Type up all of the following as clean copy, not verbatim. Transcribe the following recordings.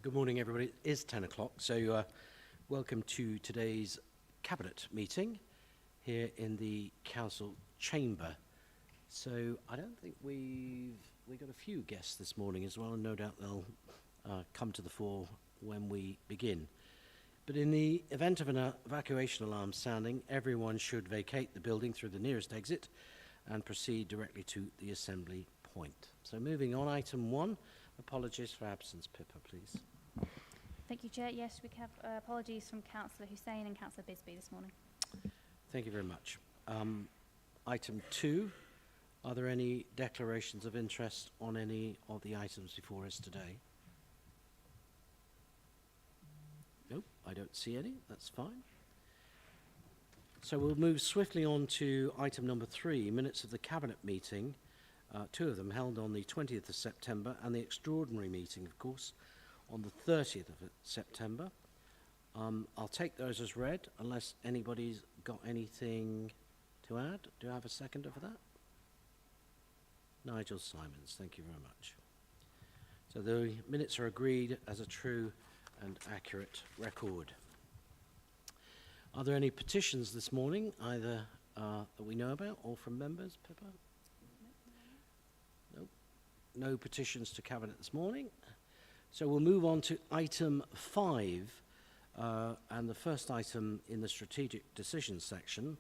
Good morning, everybody. It is 10 o'clock, so welcome to today's Cabinet meeting here in the Council Chamber. So I don't think we've got a few guests this morning as well, and no doubt they'll come to the fore when we begin. But in the event of an evacuation alarm sounding, everyone should vacate the building through the nearest exit and proceed directly to the assembly point. So moving on, item 1, apologies for absence. Pippa, please. Thank you, Chair. Yes, we have apologies from Councillor Hussain and Councillor Bisbee this morning. Thank you very much. Item 2, are there any declarations of interest on any of the items before us today? Nope, I don't see any. That's fine. So we'll move swiftly on to item number 3, minutes of the Cabinet meeting, 2 of them held on the 20th of September, and the extraordinary meeting, of course, on the 30th of September. I'll take those as read, unless anybody's got anything to add. Do I have a seconder for that? Nigel Simons, thank you very much. So the minutes are agreed as a true and accurate record. Are there any petitions this morning, either that we know about or from members? Pippa? Nope. No petitions to Cabinet this morning. So we'll move on to item 5, and the first item in the strategic decisions section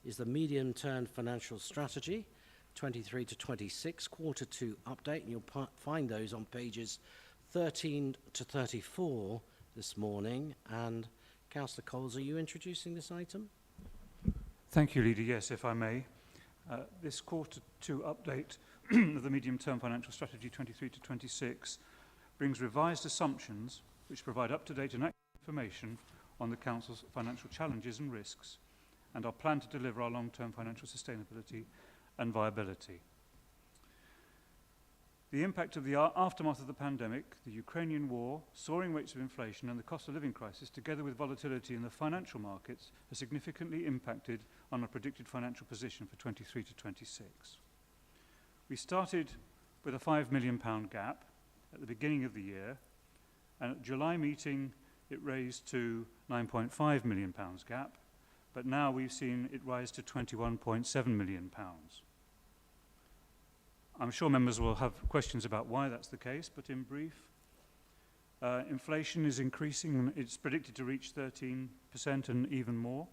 is the medium-term financial strategy, 23 to 26, quarter 2 update, and you'll find those on pages 13 to 34 this morning. And Councillor Coles, are you introducing this item? Thank you, Leader. Yes, if I may. This quarter 2 update of the medium-term financial strategy 23 to 26 brings revised assumptions which provide up-to-date and accurate information on the Council's financial challenges and risks and our plan to deliver our long-term financial sustainability and viability. The impact of the aftermath of the pandemic, the Ukrainian war, soaring rates of inflation and the cost of living crisis, together with volatility in the financial markets, has significantly impacted on our predicted financial position for 23 to 26. We started with a £5 million gap at the beginning of the year, and at the July meeting it raised to £9.5 million gap, but now we've seen it rise to £21.7 million. I'm sure members will have questions about why that's the case, but in brief, inflation is increasing. It's predicted to reach 13% and even more.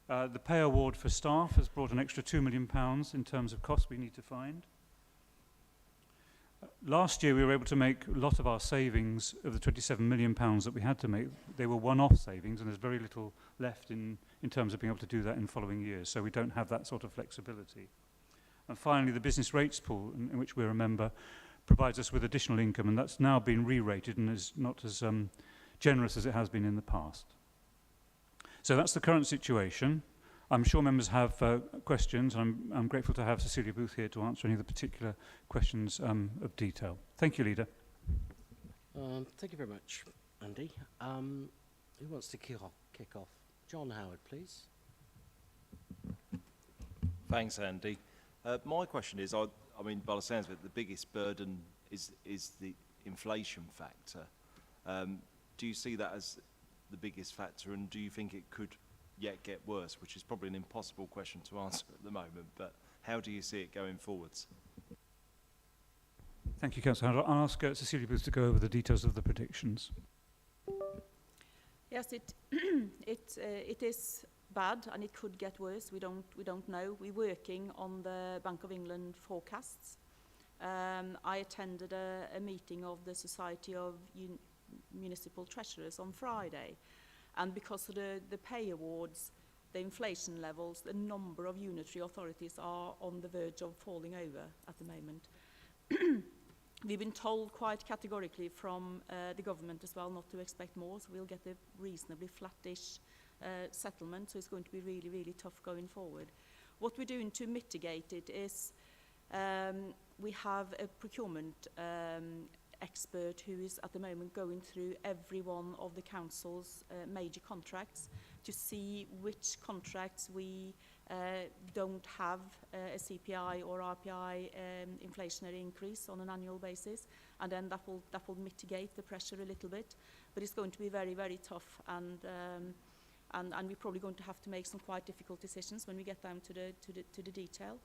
The pay award for staff has brought an extra £2 million in terms of costs we need to find. Last year we were able to make a lot of our savings of the £27 million that we had to make. They were one-off savings, and there's very little left in terms of being able to do that in following years, so we don't have that sort of flexibility. And finally, the business rates pool, in which we're a member, provides us with additional income, and that's now been re-rated and is not as generous as it has been in the past. So that's the current situation. I'm sure members have questions, and I'm grateful to have Cecilia Booth here to answer any of the particular questions of detail. Thank you, Leader. Thank you very much, Andy. Who wants to kick off? John Howard, please. Thanks, Andy. My question is, I mean, by the sounds of it, the biggest burden is the inflation factor. Do you see that as the biggest factor, and do you think it could yet get worse, which is probably an impossible question to answer at the moment, but how do you see it going forwards? Thank you, Councillor. I'll ask Cecilia Booth to go over the details of the predictions. Yes, it is bad, and it could get worse. We don't know. We're working on the Bank of England forecasts. I attended a meeting of the Society of Municipal Treasurers on Friday, and because of the pay awards, the inflation levels, the number of unitary authorities are on the verge of falling over at the moment. We've been told quite categorically from the government as well not to expect more, so we'll get a reasonably flattish settlement, so it's going to be really, really tough going forward. What we're doing to mitigate it is we have a procurement expert who is at the moment going through every one of the council's major contracts to see which contracts we don't have a CPI or RPI inflationary increase on an annual basis, and then that will mitigate the pressure a little bit. But it's going to be very, very tough, and we're probably going to have to make some quite difficult decisions when we get down to the detail.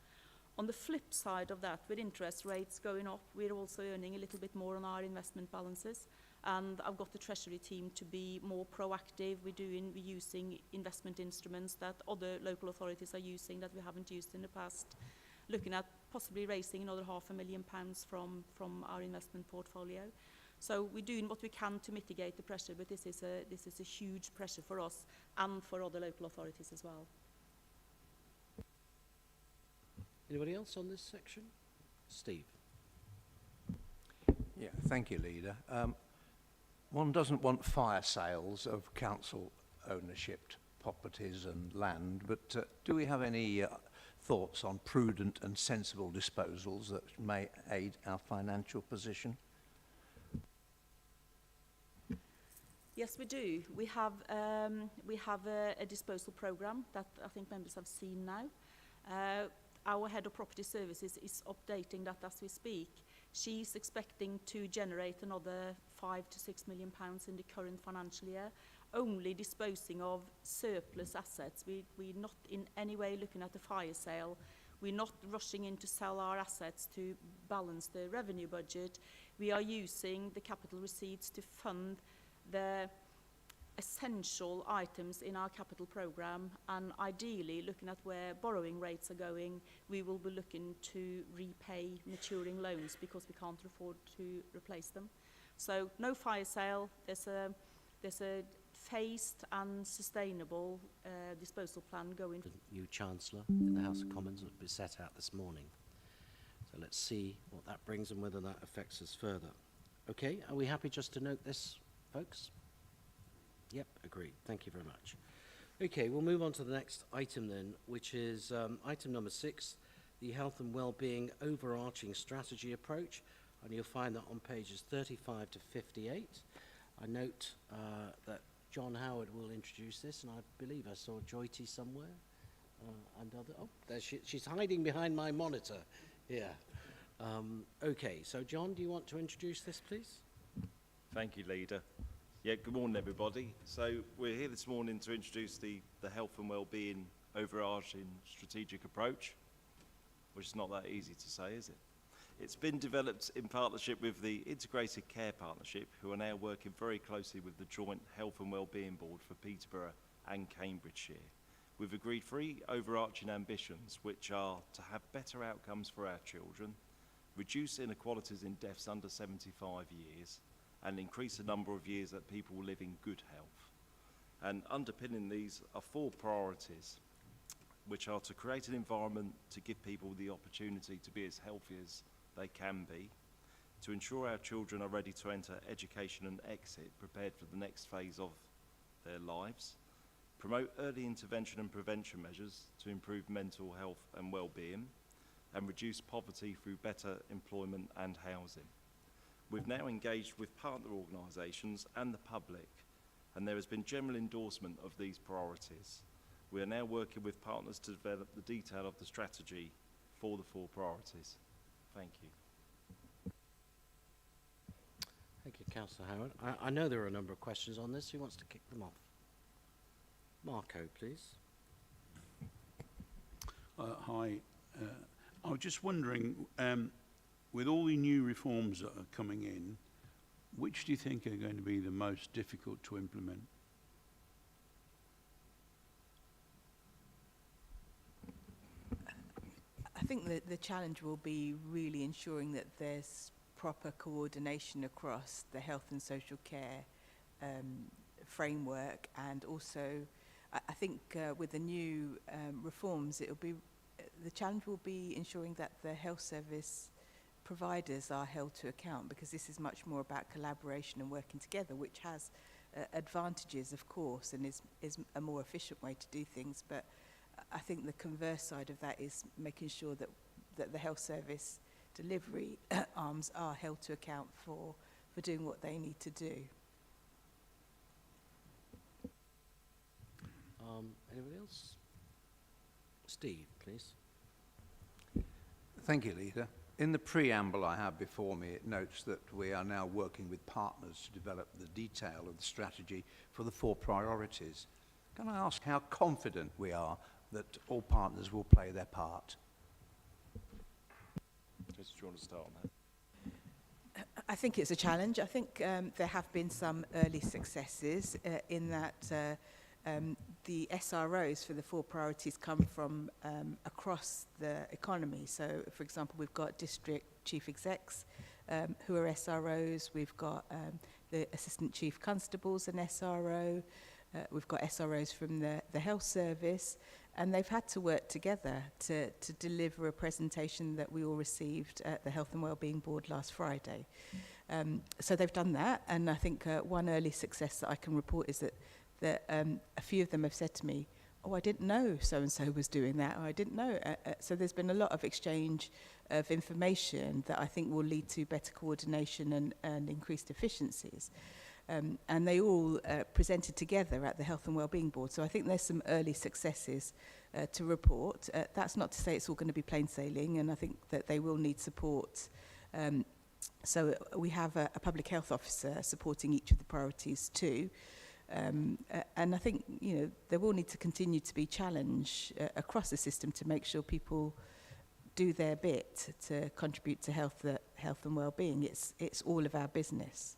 On the flip side of that, with interest rates going up, we're also earning a little bit more on our investment balances. And I've got the Treasury team to be more proactive. We're using investment instruments that other local authorities are using that we haven't used in the past, looking at possibly raising another £500,000 from our investment portfolio. So we're doing what we can to mitigate the pressure, but this is a huge pressure for us and for other local authorities as well. Anybody else on this section? Steve. Yeah, thank you, Leader. One doesn't want fire sales of council ownership properties and land, but do we have any thoughts on prudent and sensible disposals that may aid our financial position? Yes, we do. We have a disposal programme that I think members have seen now. Our head of property services is updating that as we speak. She's expecting to generate another £5 to £6 million in the current financial year, only disposing of surplus assets. We're not in any way looking at a fire sale. We're not rushing in to sell our assets to balance the revenue budget. We are using the capital receipts to fund the essential items in our capital programme, and ideally, looking at where borrowing rates are going, we will be looking to repay maturing loans because we can't afford to replace them. So no fire sale. There's a phased and sustainable disposal plan going. The new Chancellor in the House of Commons will be set out this morning. So let's see what that brings and whether that affects us further. Okay, are we happy just to note this, folks? Yep, agreed. Thank you very much. Okay, we'll move on to the next item then, which is item number 6, the health and well-being overarching strategy approach, and you'll find that on pages 35 to 58. I note that John Howard will introduce this, and I believe I saw Joyty somewhere. And other, oh, there she's hiding behind my monitor here. Okay, so John, do you want to introduce this, please? Thank you, Leader. Yeah, good morning, everybody. So we're here this morning to introduce the health and well-being overarching strategic approach, which is not that easy to say, is it? It's been developed in partnership with the Integrated Care Partnership, who are now working very closely with the Joint Health and Wellbeing Board for Peterborough and Cambridgeshire. We've agreed 3 overarching ambitions, which are to have better outcomes for our children, reduce inequalities in deaths under 75 years, and increase the number of years that people will live in good health. And underpinning these are 4 priorities, which are to create an environment to give people the opportunity to be as healthy as they can be, to ensure our children are ready to enter education and exit, prepared for the next phase of their lives, promote early intervention and prevention measures to improve mental health and well-being, and reduce poverty through better employment and housing. We've now engaged with partner organisations and the public, and there has been general endorsement of these priorities. We are now working with partners to develop the detail of the strategy for the 4 priorities. Thank you. Thank you, Councillor Howard. I know there are a number of questions on this. Who wants to kick them off? Marco, please. Hi. I was just wondering, with all the new reforms that are coming in, which do you think are going to be the most difficult to implement? I think that the challenge will be really ensuring that there's proper coordination across the health and social care framework, and also I think with the new reforms, the challenge will be ensuring that the health service providers are held to account, because this is much more about collaboration and working together, which has advantages, of course, and is a more efficient way to do things. But I think the converse side of that is making sure that the health service delivery arms are held to account for doing what they need to do. Anybody else? Steve, please. Thank you, Leader. In the preamble I have before me, it notes that we are now working with partners to develop the detail of the strategy for the 4 priorities. Can I ask how confident we are that all partners will play their part? Just do you want to start on that? I think it's a challenge. I think there have been some early successes in that the SROs for the 4 priorities come from across the economy. So, for example, we've got district chief execs who are SROs. We've got the assistant chief constables, an SRO. We've got SROs from the health service. And they've had to work together to deliver a presentation that we all received at the Health and Wellbeing Board last Friday. So they've done that, and I think one early success that I can report is that a few of them have said to me, "Oh, I didn't know so-and-so was doing that," or "I didn't know." So there's been a lot of exchange of information that I think will lead to better coordination and increased efficiencies. And they all presented together at the Health and Wellbeing Board. So I think there's some early successes to report. That's not to say it's all going to be plain sailing, and I think that they will need support. So we have a public health officer supporting each of the priorities too. And I think, you know, there will need to continue to be challenge across the system to make sure people do their bit to contribute to health and well-being. It's all of our business.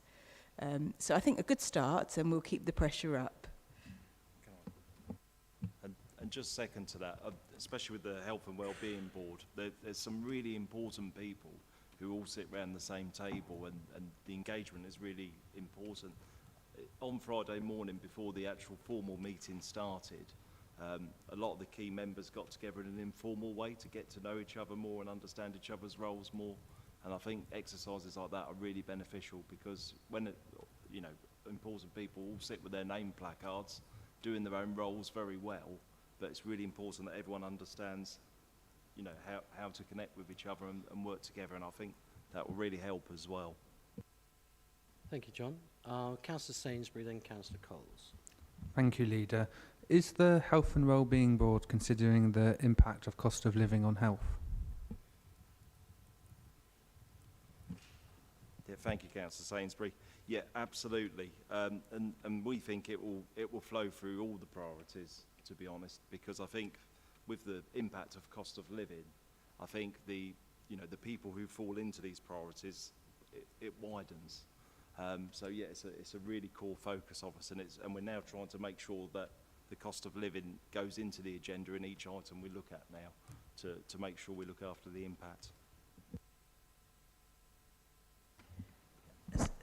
So I think a good start, and we'll keep the pressure up. And just second to that, especially with the Health and Wellbeing Board, there's some really important people who all sit around the same table, and the engagement is really important. On Friday morning, before the actual formal meeting started, a lot of the key members got together in an informal way to get to know each other more and understand each other's roles more. And I think exercises like that are really beneficial, because when, important people all sit with their name placards, doing their own roles very well, but it's really important that everyone understands, how to connect with each other and work together, and I think that will really help as well. Thank you, John. Councillor Sainsbury, then Councillor Coles. Thank you, Leader. Is the Health and Wellbeing Board considering the impact of cost of living on health? Yeah, thank you, Councillor Sainsbury. Yeah, absolutely. And we think it will flow through all the priorities, to be honest, because I think with the impact of cost of living, I think the people who fall into these priorities, it widens. So yeah, it's a really core focus of us, and we're now trying to make sure that the cost of living goes into the agenda in each item we look at now, to make sure we look after the impact.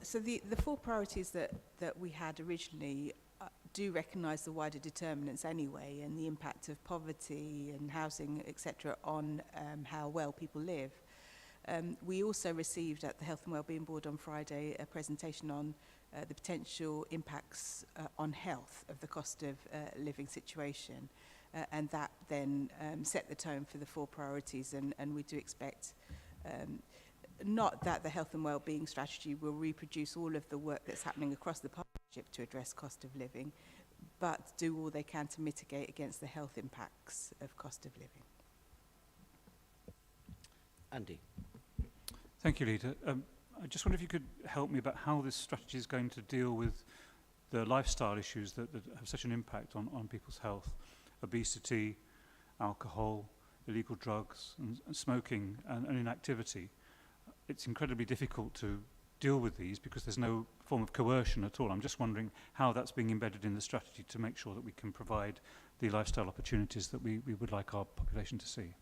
So the 4 priorities that we had originally do recognise the wider determinants anyway, and the impact of poverty and housing, etc., on how well people live. We also received at the Health and Wellbeing Board on Friday a presentation on the potential impacts on health of the cost of living situation, and that then set the tone for the 4 priorities, and we do expect not that the health and wellbeing strategy will reproduce all of the work that's happening across the partnership to address cost of living, but do all they can to mitigate against the health impacts of cost of living. Andy. Thank you, Leader. I just wonder if you could help me about how this strategy is going to deal with the lifestyle issues that have such an impact on people's health: obesity, alcohol, illegal drugs, and smoking, and inactivity. It's incredibly difficult to deal with these because there's no form of coercion at all. I'm just wondering how that's being embedded in the strategy to make sure that we can provide the lifestyle opportunities that we would like our population to see.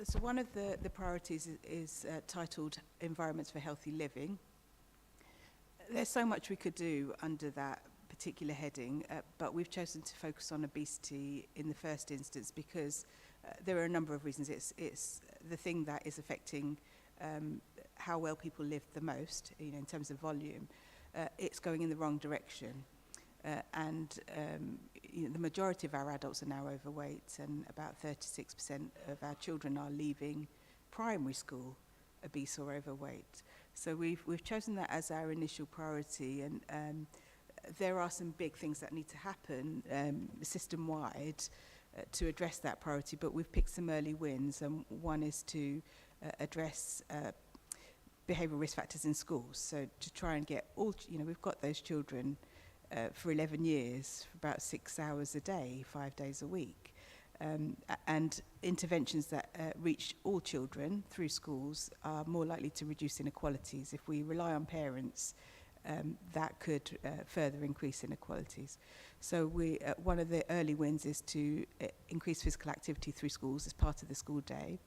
So one of the priorities is titled Environments for Healthy Living. There's so much we could do under that particular heading, but we've chosen to focus on obesity in the first instance because there are a number of reasons. It's the thing that is affecting how well people live the most, in terms of volume. It's going in the wrong direction. And the majority of our adults are now overweight, and about 36% of our children are leaving primary school obese or overweight. So we've chosen that as our initial priority, and there are some big things that need to happen system-wide to address that priority, but we've picked some early wins, and one is to address behavioural risk factors in schools. So to try and get all, we've got those children for 11 years, for about 6 hours a day, 5 days a week. And interventions that reach all children through schools are more likely to reduce inequalities. If we rely on parents, that could further increase inequalities. So one of the early wins is to increase physical activity through schools as part of the school day,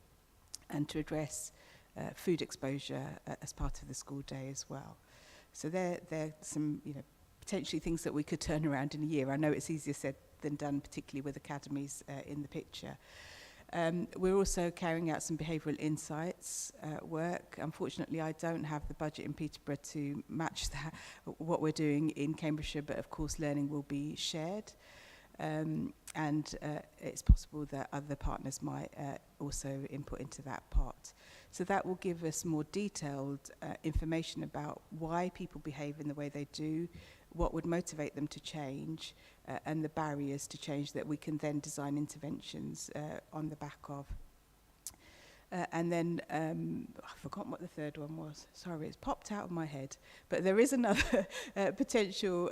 and to address food exposure as part of the school day as well. So there are some, potentially things that we could turn around in a year. I know it's easier said than done, particularly with academies in the picture. We're also carrying out some behavioural insights work. Unfortunately, I don't have the budget in Peterborough to match that, what we're doing in Cambridgeshire, but of course learning will be shared. And it's possible that other partners might also input into that part. So that will give us more detailed information about why people behave in the way they do, what would motivate them to change, and the barriers to change that we can then design interventions on the back of. And then, I've forgotten what the third one was. Sorry, it's popped out of my head. But there is another potential,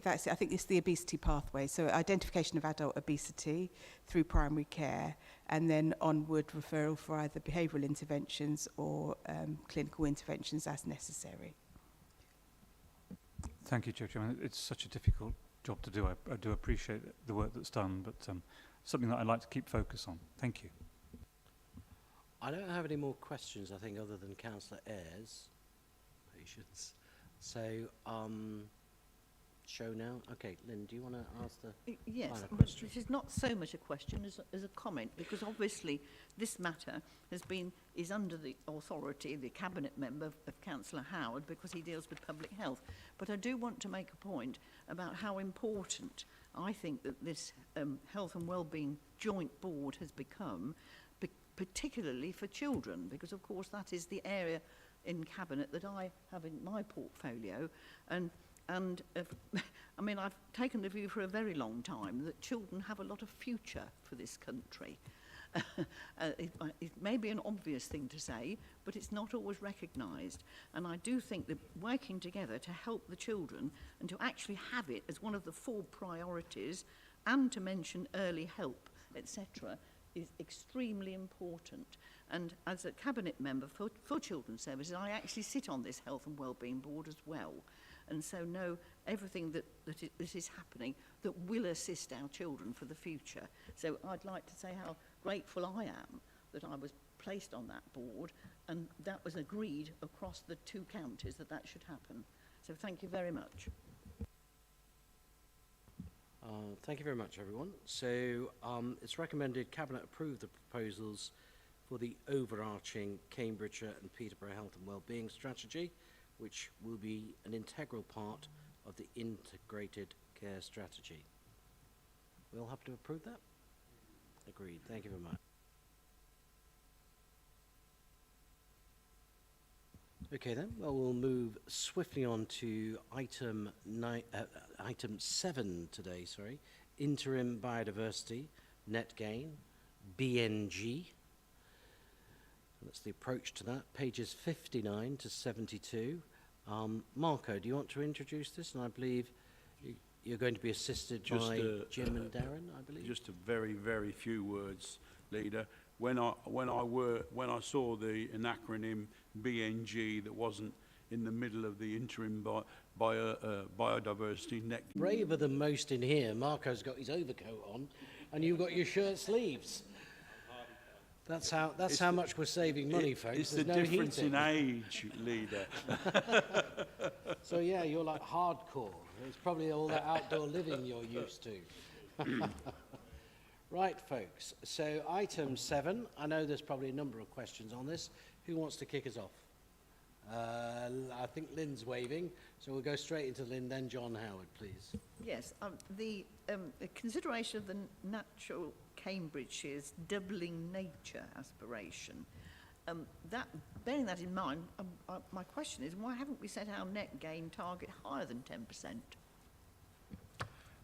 that's it, I think it's the obesity pathway. So identification of adult obesity through primary care, and then onward referral for either behavioural interventions or clinical interventions as necessary. Thank you, Chairman. It's such a difficult job to do. I do appreciate the work that's done, but something that I'd like to keep focus on. Thank you. I don't have any more questions, I think, other than Councillor Ayres' patience. So, show now. Okay, Lynn, do you want to ask the Yes, final but question? this is not so much a question as a comment, because obviously this matter is under the authority of the Cabinet member of Councillor Howard, because he deals with public health. But I do want to make a point about how important I think that this Health and Wellbeing Joint Board has become, particularly for children, because of course that is the area in Cabinet that I have in my portfolio, and I mean, I've taken the view for a very long time that children have a lot of future for this country. It may be an obvious thing to say, but it's not always recognised. And I do think that working together to help the children and to actually have it as one of the 4 priorities, and to mention early help, etc., is extremely important. And as a Cabinet member for Children's Services, I actually sit on this Health and Wellbeing Board as well. And so know everything that is happening that will assist our children for the future. So I'd like to say how grateful I am that I was placed on that board, and that was agreed across the 2 counties that should happen. So thank you very much. Thank you very much, everyone. So it's recommended Cabinet approve the proposals for the overarching Cambridgeshire and Peterborough Health and Wellbeing Strategy, which will be an integral part of the integrated care strategy. We all happy to approve that? Agreed. Thank you very much. Okay then, well, we'll move swiftly on to item 7 today, interim biodiversity, net gain, BNG. That's the approach to that, pages 59 to 72. Marco, do you want to introduce this? And I believe you're going to be assisted by Jim and Darren, I believe. Just a very, very few words, Leader. When I saw an acronym BNG that wasn't in the middle of the interim biodiversity net. Braver than most in here. Marco's got his overcoat on, and you've got your shirt sleeves. That's how much we're saving money, folks. It's There's the no difference heating. in age, Leader. So yeah, you're like hardcore. It's probably all that outdoor living you're used to. Right, folks. So item 7. I know there's probably a number of questions on this. Who wants to kick us off? I think Lynn's waving, so we'll go straight into Lynn, then John Howard, please. Yes, the consideration of the Natural Cambridgeshire's doubling nature aspiration. Bearing that in mind, my question is, why haven't we set our net gain target higher than 10%?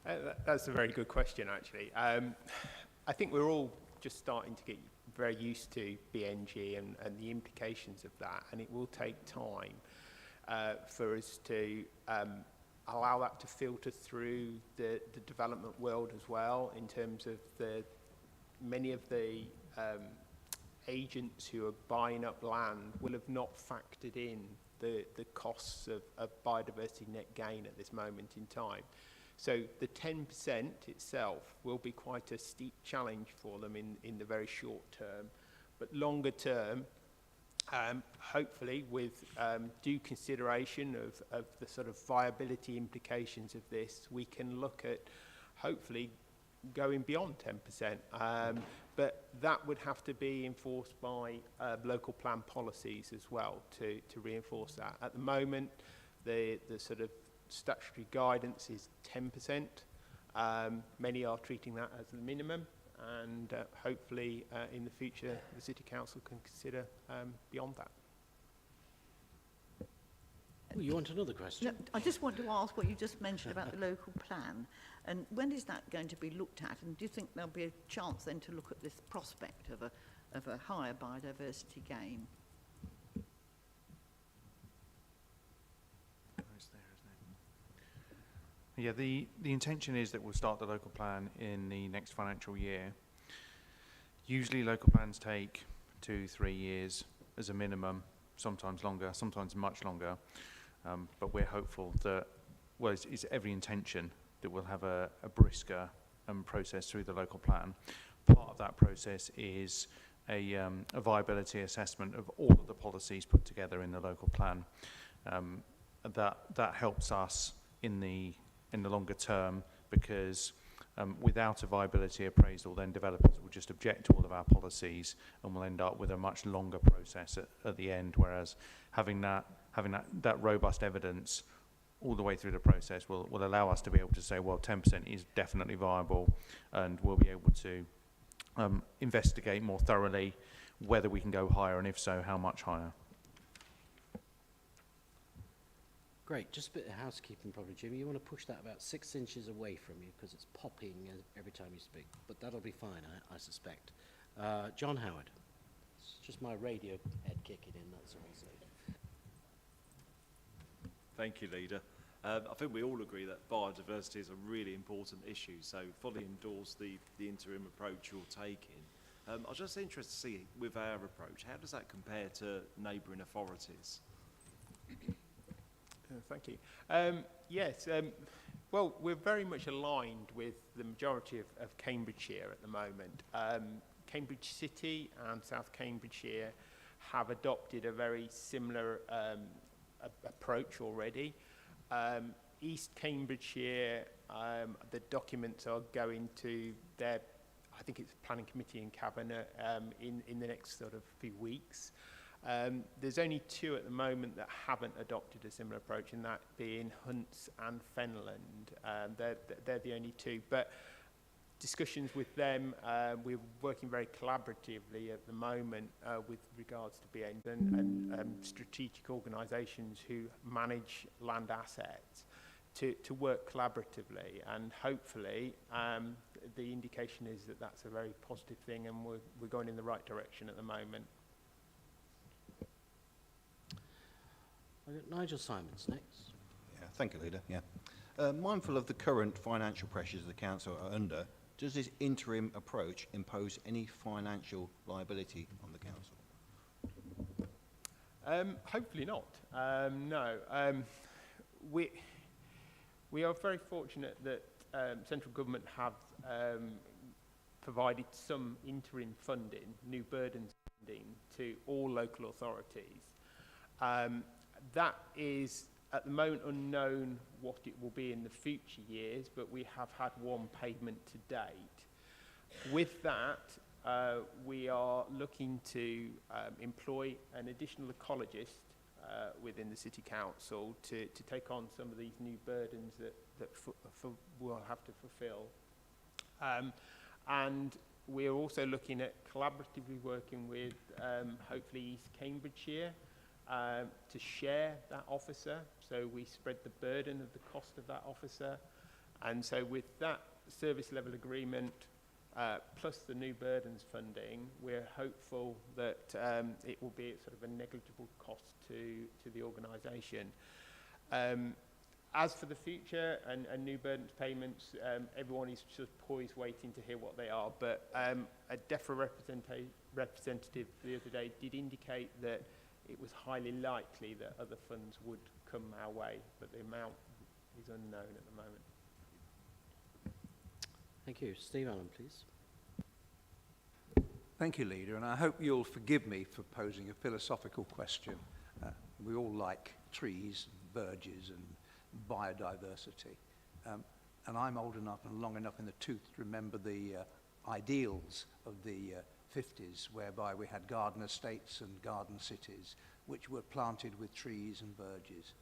That's a very good question, actually. I think we're all just starting to get very used to BNG and the implications of that, and it will take time for us to allow that to filter through the development world as well, in terms of many of the agents who are buying up land will have not factored in the costs of biodiversity net gain at this moment in time. So the 10% itself will be quite a steep challenge for them in the very short term. But longer term, hopefully with due consideration of the sort of viability implications of this, we can look at hopefully going beyond 10%. But that would have to be enforced by local plan policies as well to reinforce that. At the moment, the sort of statutory guidance is 10%. Many are treating that as the minimum, and hopefully in the future the City Council can consider beyond that. Oh, you want another question? No, I just want to ask what you just mentioned about the local plan, and when is that going to be looked at, and do you think there'll be a chance then to look at this prospect of a higher biodiversity gain? Yeah, the intention is that we'll start the local plan in the next financial year. Usually local plans take 2-3 years as a minimum, sometimes longer, sometimes much longer. But we're hopeful that, well, it's every intention that we'll have a brisker process through the local plan. Part of that process is a viability assessment of all of the policies put together in the local plan. That helps us in the longer term, because without a viability appraisal, then developers will just object to all of our policies and we'll end up with a much longer process at the end, whereas having that robust evidence all the way through the process will allow us to be able to say, well, 10% is definitely viable, and we'll be able to investigate more thoroughly whether we can go higher, and if so, how much higher. Great. Just a bit of housekeeping probably, Jimmy. You want to push that about 6 inches away from you because it's popping every time you speak. But that'll be fine, I suspect. John Howard. It's just my radio head kicking in, that's all. So. Thank you, Leader. I think we all agree that biodiversity is a really important issue, so fully endorse the interim approach you're taking. I was just interested to see, with our approach, how does that compare to neighbouring authorities? Thank you. Yes, well, we're very much aligned with the majority of Cambridgeshire at the moment. Cambridge City and South Cambridgeshire have adopted a very similar approach already. East Cambridgeshire, the documents are going to their, I think it's Planning Committee and Cabinet in the next sort of few weeks. There's only 2 at the moment that haven't adopted a similar approach, and that being Hunts and Fenland. They're the only 2. But discussions with them, we're working very collaboratively at the moment with regards to BN and strategic organisations who manage land assets to work collaboratively. And hopefully the indication is that that's a very positive thing, and we're going in the right direction at the moment. I've got Nigel Simons next. Yeah, thank you, Leader. Yeah. Mindful of the current financial pressures the Council are under, does this interim approach impose any financial liability on the Council? Hopefully not. No. We are very fortunate that central government have provided some interim funding, new burdens funding, to all local authorities. That is at the moment unknown what it will be in the future years, but we have had one payment to date. With that, we are looking to employ an additional ecologist within the City Council to take on some of these new burdens that we'll have to fulfil. And we're also looking at collaboratively working with hopefully East Cambridgeshire to share that officer, so we spread the burden of the cost of that officer, And so with that service level agreement, plus the new burdens funding, we're hopeful that it will be sort of a negligible cost to the organisation. As for the future and new burdens payments, everyone is sort of poised waiting to hear what they are. But a DEFRA representative the other day did indicate that it was highly likely that other funds would come our way, but the amount is unknown at the moment. Thank you. Steve Allen, please. Thank you, Leader, and I hope you'll forgive me for posing a philosophical question. We all like trees, verges, and biodiversity. And I'm old enough and long enough in the tooth to remember the ideals of the 50s, whereby we had garden estates and garden cities, which were planted with trees and verges.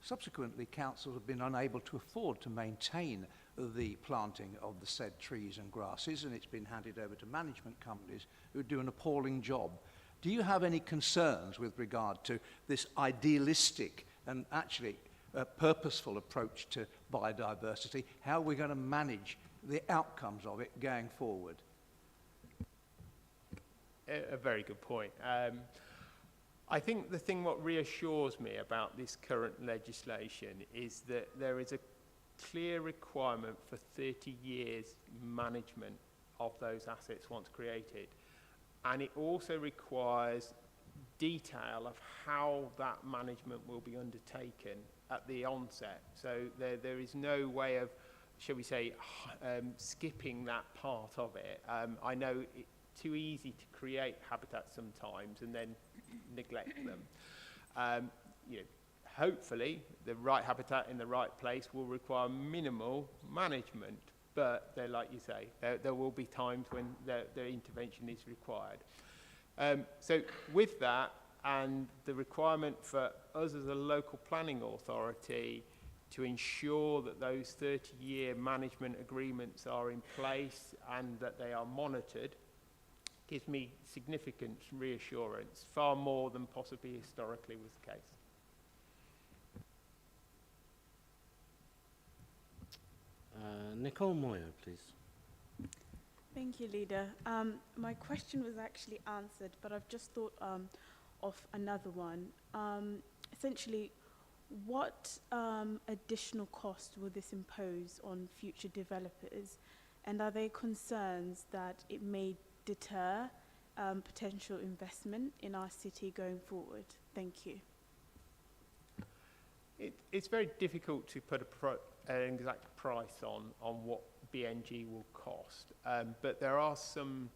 Subsequently, councils have been unable to afford to maintain the planting of the said trees and grasses, and it's been handed over to management companies who do an appalling job. Do you have any concerns with regard to this idealistic and actually purposeful approach to biodiversity? How are we going to manage the outcomes of it going forward? A very good point. I think the thing what reassures me about this current legislation is that there is a clear requirement for 30 years management of those assets once created. And it also requires detail of how that management will be undertaken at the onset. So there is no way of, shall we say, skipping that part of it. I know it's too easy to create habitats sometimes and then neglect them. You know, hopefully, the right habitat in the right place will require minimal management, but like you say, there will be times when the intervention is required. So with that, and the requirement for us as a local planning authority to ensure that those 30-year management agreements are in place and that they are monitored, gives me significant reassurance, far more than possibly historically was the case. Nicole Moyer, please. Thank you, Leader. My question was actually answered, but I've just thought of another one. Essentially, what additional cost will this impose on future developers? And are there concerns that it may deter potential investment in our city going forward? Thank you. It's very difficult to put an exact price on what BNG will cost, but there are some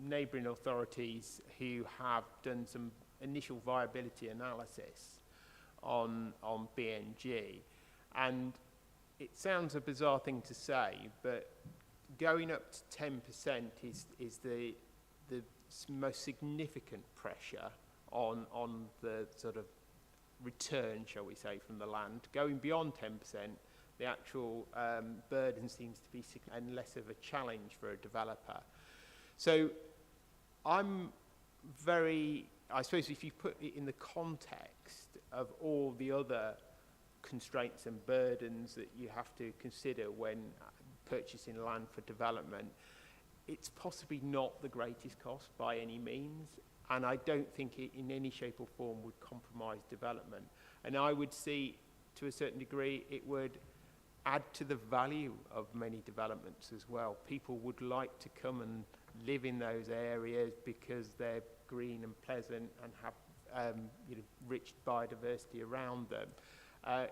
neighbouring authorities who have done some initial viability analysis on BNG, and it sounds a bizarre thing to say, but going up to 10% is the most significant pressure on the sort of return, shall we say, from the land. Going beyond 10%, the actual burden seems to be and less of a challenge for a developer. So I'm very, I suppose if you put it in the context of all the other constraints and burdens that you have to consider when purchasing land for development, it's possibly not the greatest cost by any means, and I don't think it in any shape or form would compromise development. And I would see, to a certain degree, it would add to the value of many developments as well. People would like to come and live in those areas because they're green and pleasant and have rich biodiversity around them.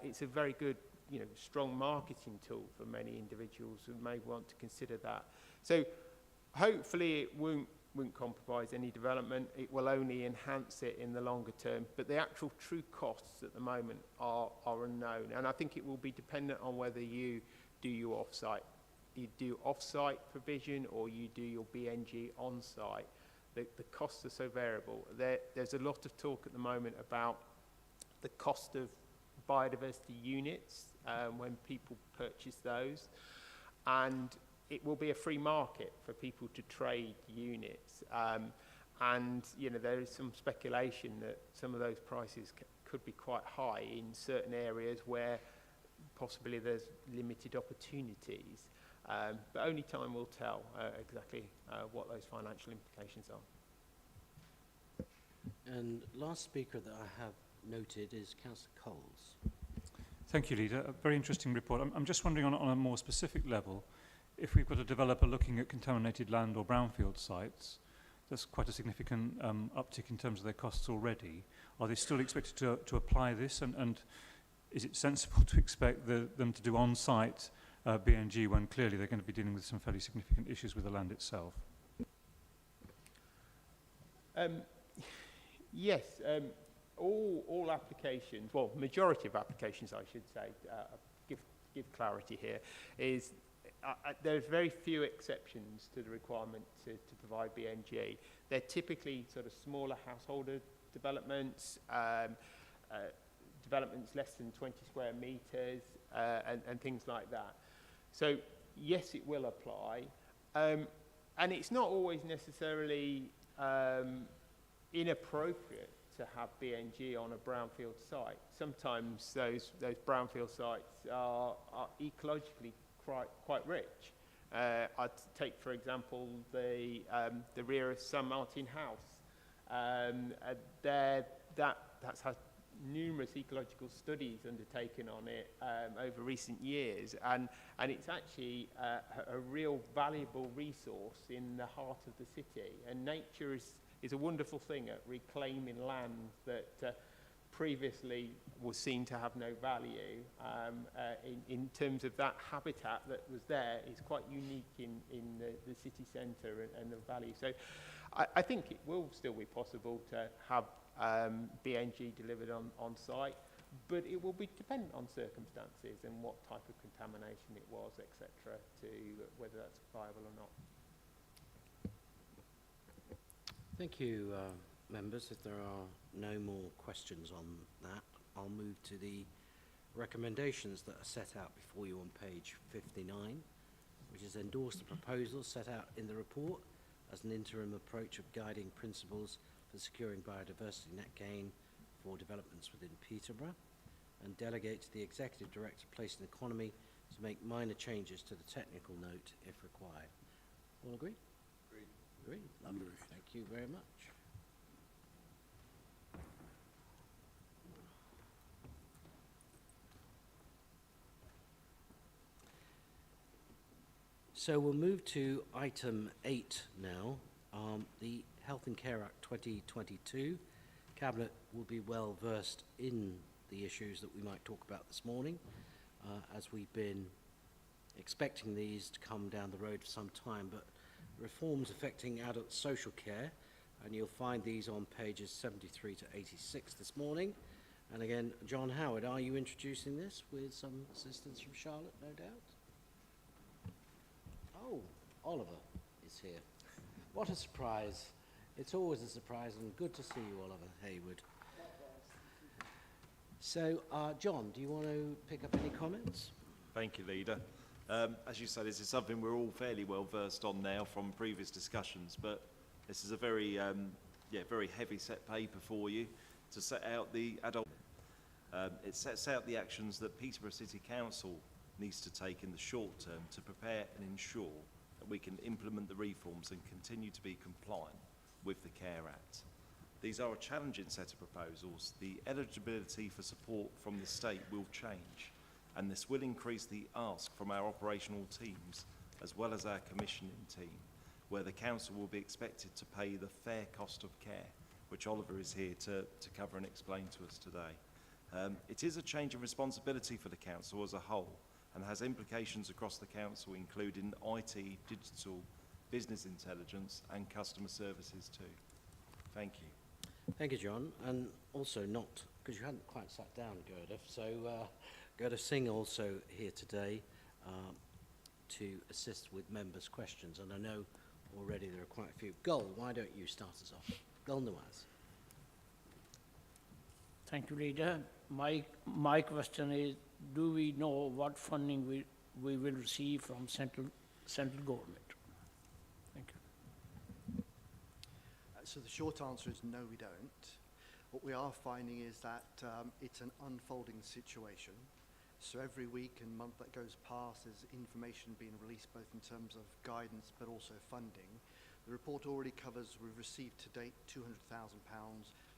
It's a very good, strong marketing tool for many individuals who may want to consider that. So hopefully it won't compromise any development. It will only enhance it in the longer term. But the actual true costs at the moment are unknown. And I think it will be dependent on whether you do your off-site. You do off-site provision or you do your BNG on-site. The costs are so variable. There's a lot of talk at the moment about the cost of biodiversity units when people purchase those. And it will be a free market for people to trade units. And, there is some speculation that some of those prices could be quite high in certain areas where possibly there's limited opportunities. But only time will tell exactly what those financial implications are. And last speaker that I have noted is Councillor Coles. Thank you, Leader. A very interesting report. I'm just wondering on a more specific level, if we've got a developer looking at contaminated land or brownfield sites, that's quite a significant uptick in terms of their costs already. Are they still expected to apply this? And is it sensible to expect them to do on-site BNG when clearly they're going to be dealing with some fairly significant issues with the land itself? Yes, all applications, well, majority of applications, I should say, give clarity here, is there's very few exceptions to the requirement to provide BNG. They're typically sort of smaller householder developments, developments less than 20 square metres, and things like that. So, yes, it will apply. And it's not always necessarily inappropriate to have BNG on a brownfield site. Sometimes those brownfield sites are ecologically quite rich. I'd take, for example, the rear of San Martin House. That's had numerous ecological studies undertaken on it over recent years, and it's actually a real valuable resource in the heart of the city. And nature is a wonderful thing at reclaiming land that previously was seen to have no value. In terms of that habitat that was there, is quite unique in the city centre and the value. So I think it will still be possible to have BNG delivered on site, but it will be dependent on circumstances and what type of contamination it was, etc., to whether that's viable or not. Thank you, members. If there are no more questions on that, I'll move to the recommendations that are set out before you on page 59, which is endorse the proposals set out in the report as an interim approach of guiding principles for securing biodiversity net gain for developments within Peterborough, and delegate to the Executive Director Place and Economy to make minor changes to the technical note if required. All agree? Agreed. Lovely. Thank you very much. So we'll move to item 8 now, the Health and Care Act 2022. Cabinet will be well versed in the issues that we might talk about this morning, as we've been expecting these to come down the road for some time, but reforms affecting adult social care, and you'll find these on pages 73 to 86 this morning. And again, John Howard, are you introducing this with some assistance from Charlotte, no doubt? Oh, Oliver is here. What a surprise. It's always a surprise, and good to see you, Oliver Hayward. So, John, do you want to pick up any comments? Thank you, Leader. As you say, this is something we're all fairly well versed on now from previous discussions, but this is a very, very heavy set paper for you to set out the adult. It sets out the actions that Peterborough City Council needs to take in the short term to prepare and ensure that we can implement the reforms and continue to be compliant with the Care Act. These are a challenging set of proposals. The eligibility for support from the state will change, and this will increase the ask from our operational teams as well as our commissioning team, where the council will be expected to pay the fair cost of care, which Oliver is here to cover and explain to us today. It is a change of responsibility for the council as a whole and has implications across the council, including IT, digital, business intelligence and customer services too. Thank you. Thank you, John. And also not, because you hadn't quite sat down, Gerda, so Gerda Singh also here today to assist with members' questions. And I know already there are quite a few. Gul, why don't you start us off? Gul Nawaz. Thank you, Leader. My question is, do we know what funding we will receive from central government? Thank you. So the short answer is no, we don't. What we are finding is that it's an unfolding situation, So every week and month that goes past, there's information being released both in terms of guidance but also funding. The report already covers, we've received to date £200,000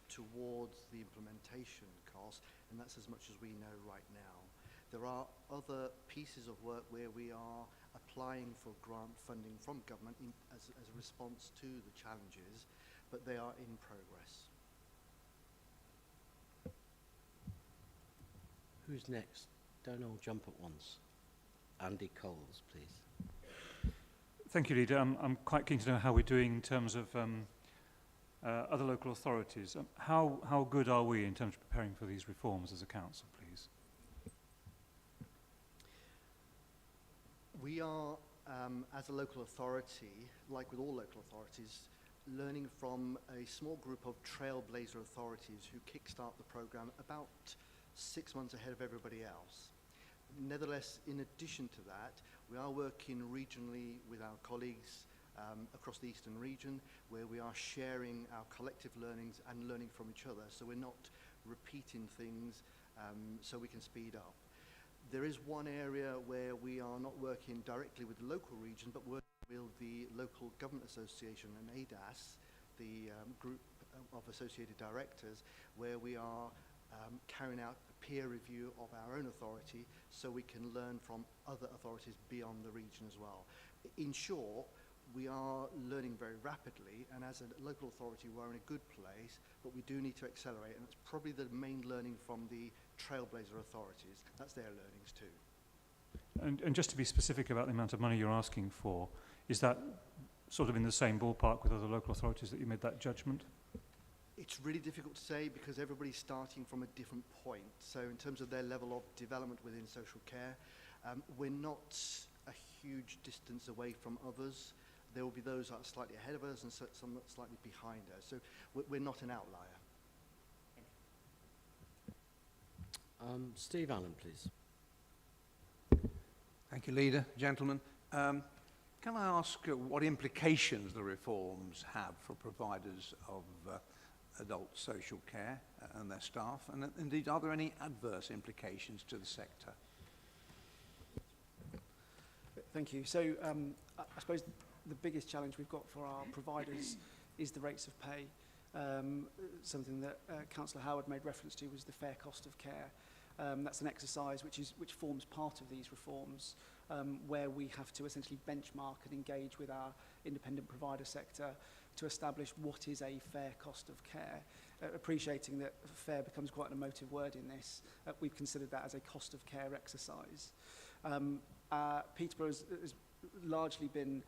towards the implementation cost, and that's as much as we know right now. There are other pieces of work where we are applying for grant funding from government as a response to the challenges, but they are in progress. Who's next? Don't all jump at once. Andy Coles, please. Thank you, Leader. I'm quite keen to know how we're doing in terms of other local authorities. How good are we in terms of preparing for these reforms as a council, please? We are, as a local authority, like with all local authorities, learning from a small group of trailblazer authorities who kickstart the programme about 6 months ahead of everybody else. Nevertheless, in addition to that, we are working regionally with our colleagues across the Eastern region, where we are sharing our collective learnings and learning from each other, so we're not repeating things, so we can speed up. There is one area where we are not working directly with the local region, but working with the Local Government Association and ADAS, the group of associated directors, where we are carrying out a peer review of our own authority so we can learn from other authorities beyond the region as well. In short, we are learning very rapidly, and as a local authority we're in a good place, but we do need to accelerate, and it's probably the main learning from the trailblazer authorities. That's their learnings too. And just to be specific about the amount of money you're asking for, is that sort of in the same ballpark with other local authorities that you made that judgment? It's really difficult to say because everybody's starting from a different point. So in terms of their level of development within social care, we're not a huge distance away from others. There will be those that are slightly ahead of us and some that are slightly behind us. So we're not an outlier. Steve Allen, please. Thank you, Leader. Gentlemen, can I ask what implications the reforms have for providers of adult social care and their staff, and indeed are there any adverse implications to the sector? Thank you. So I suppose the biggest challenge we've got for our providers is the rates of pay. Something that Councillor Howard made reference to was the fair cost of care. That's an exercise which forms part of these reforms, where we have to essentially benchmark and engage with our independent provider sector to establish what is a fair cost of care. Appreciating that fair becomes quite an emotive word in this, we've considered that as a cost of care exercise. Peterborough has largely been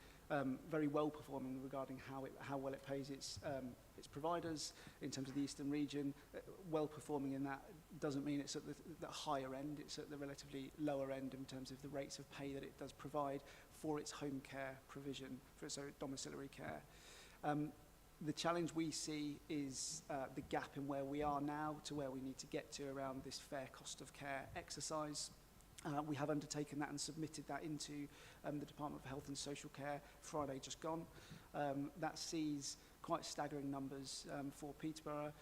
very well performing regarding how well it pays its providers in terms of the Eastern region. Well performing in that doesn't mean it's at the higher end, it's at the relatively lower end in terms of the rates of pay that it does provide for its home care provision, for its domiciliary care. The challenge we see is the gap in where we are now to where we need to get to around this fair cost of care exercise. We have undertaken that and submitted that into the Department of Health and Social Care Friday just gone. That sees quite staggering numbers for Peterborough,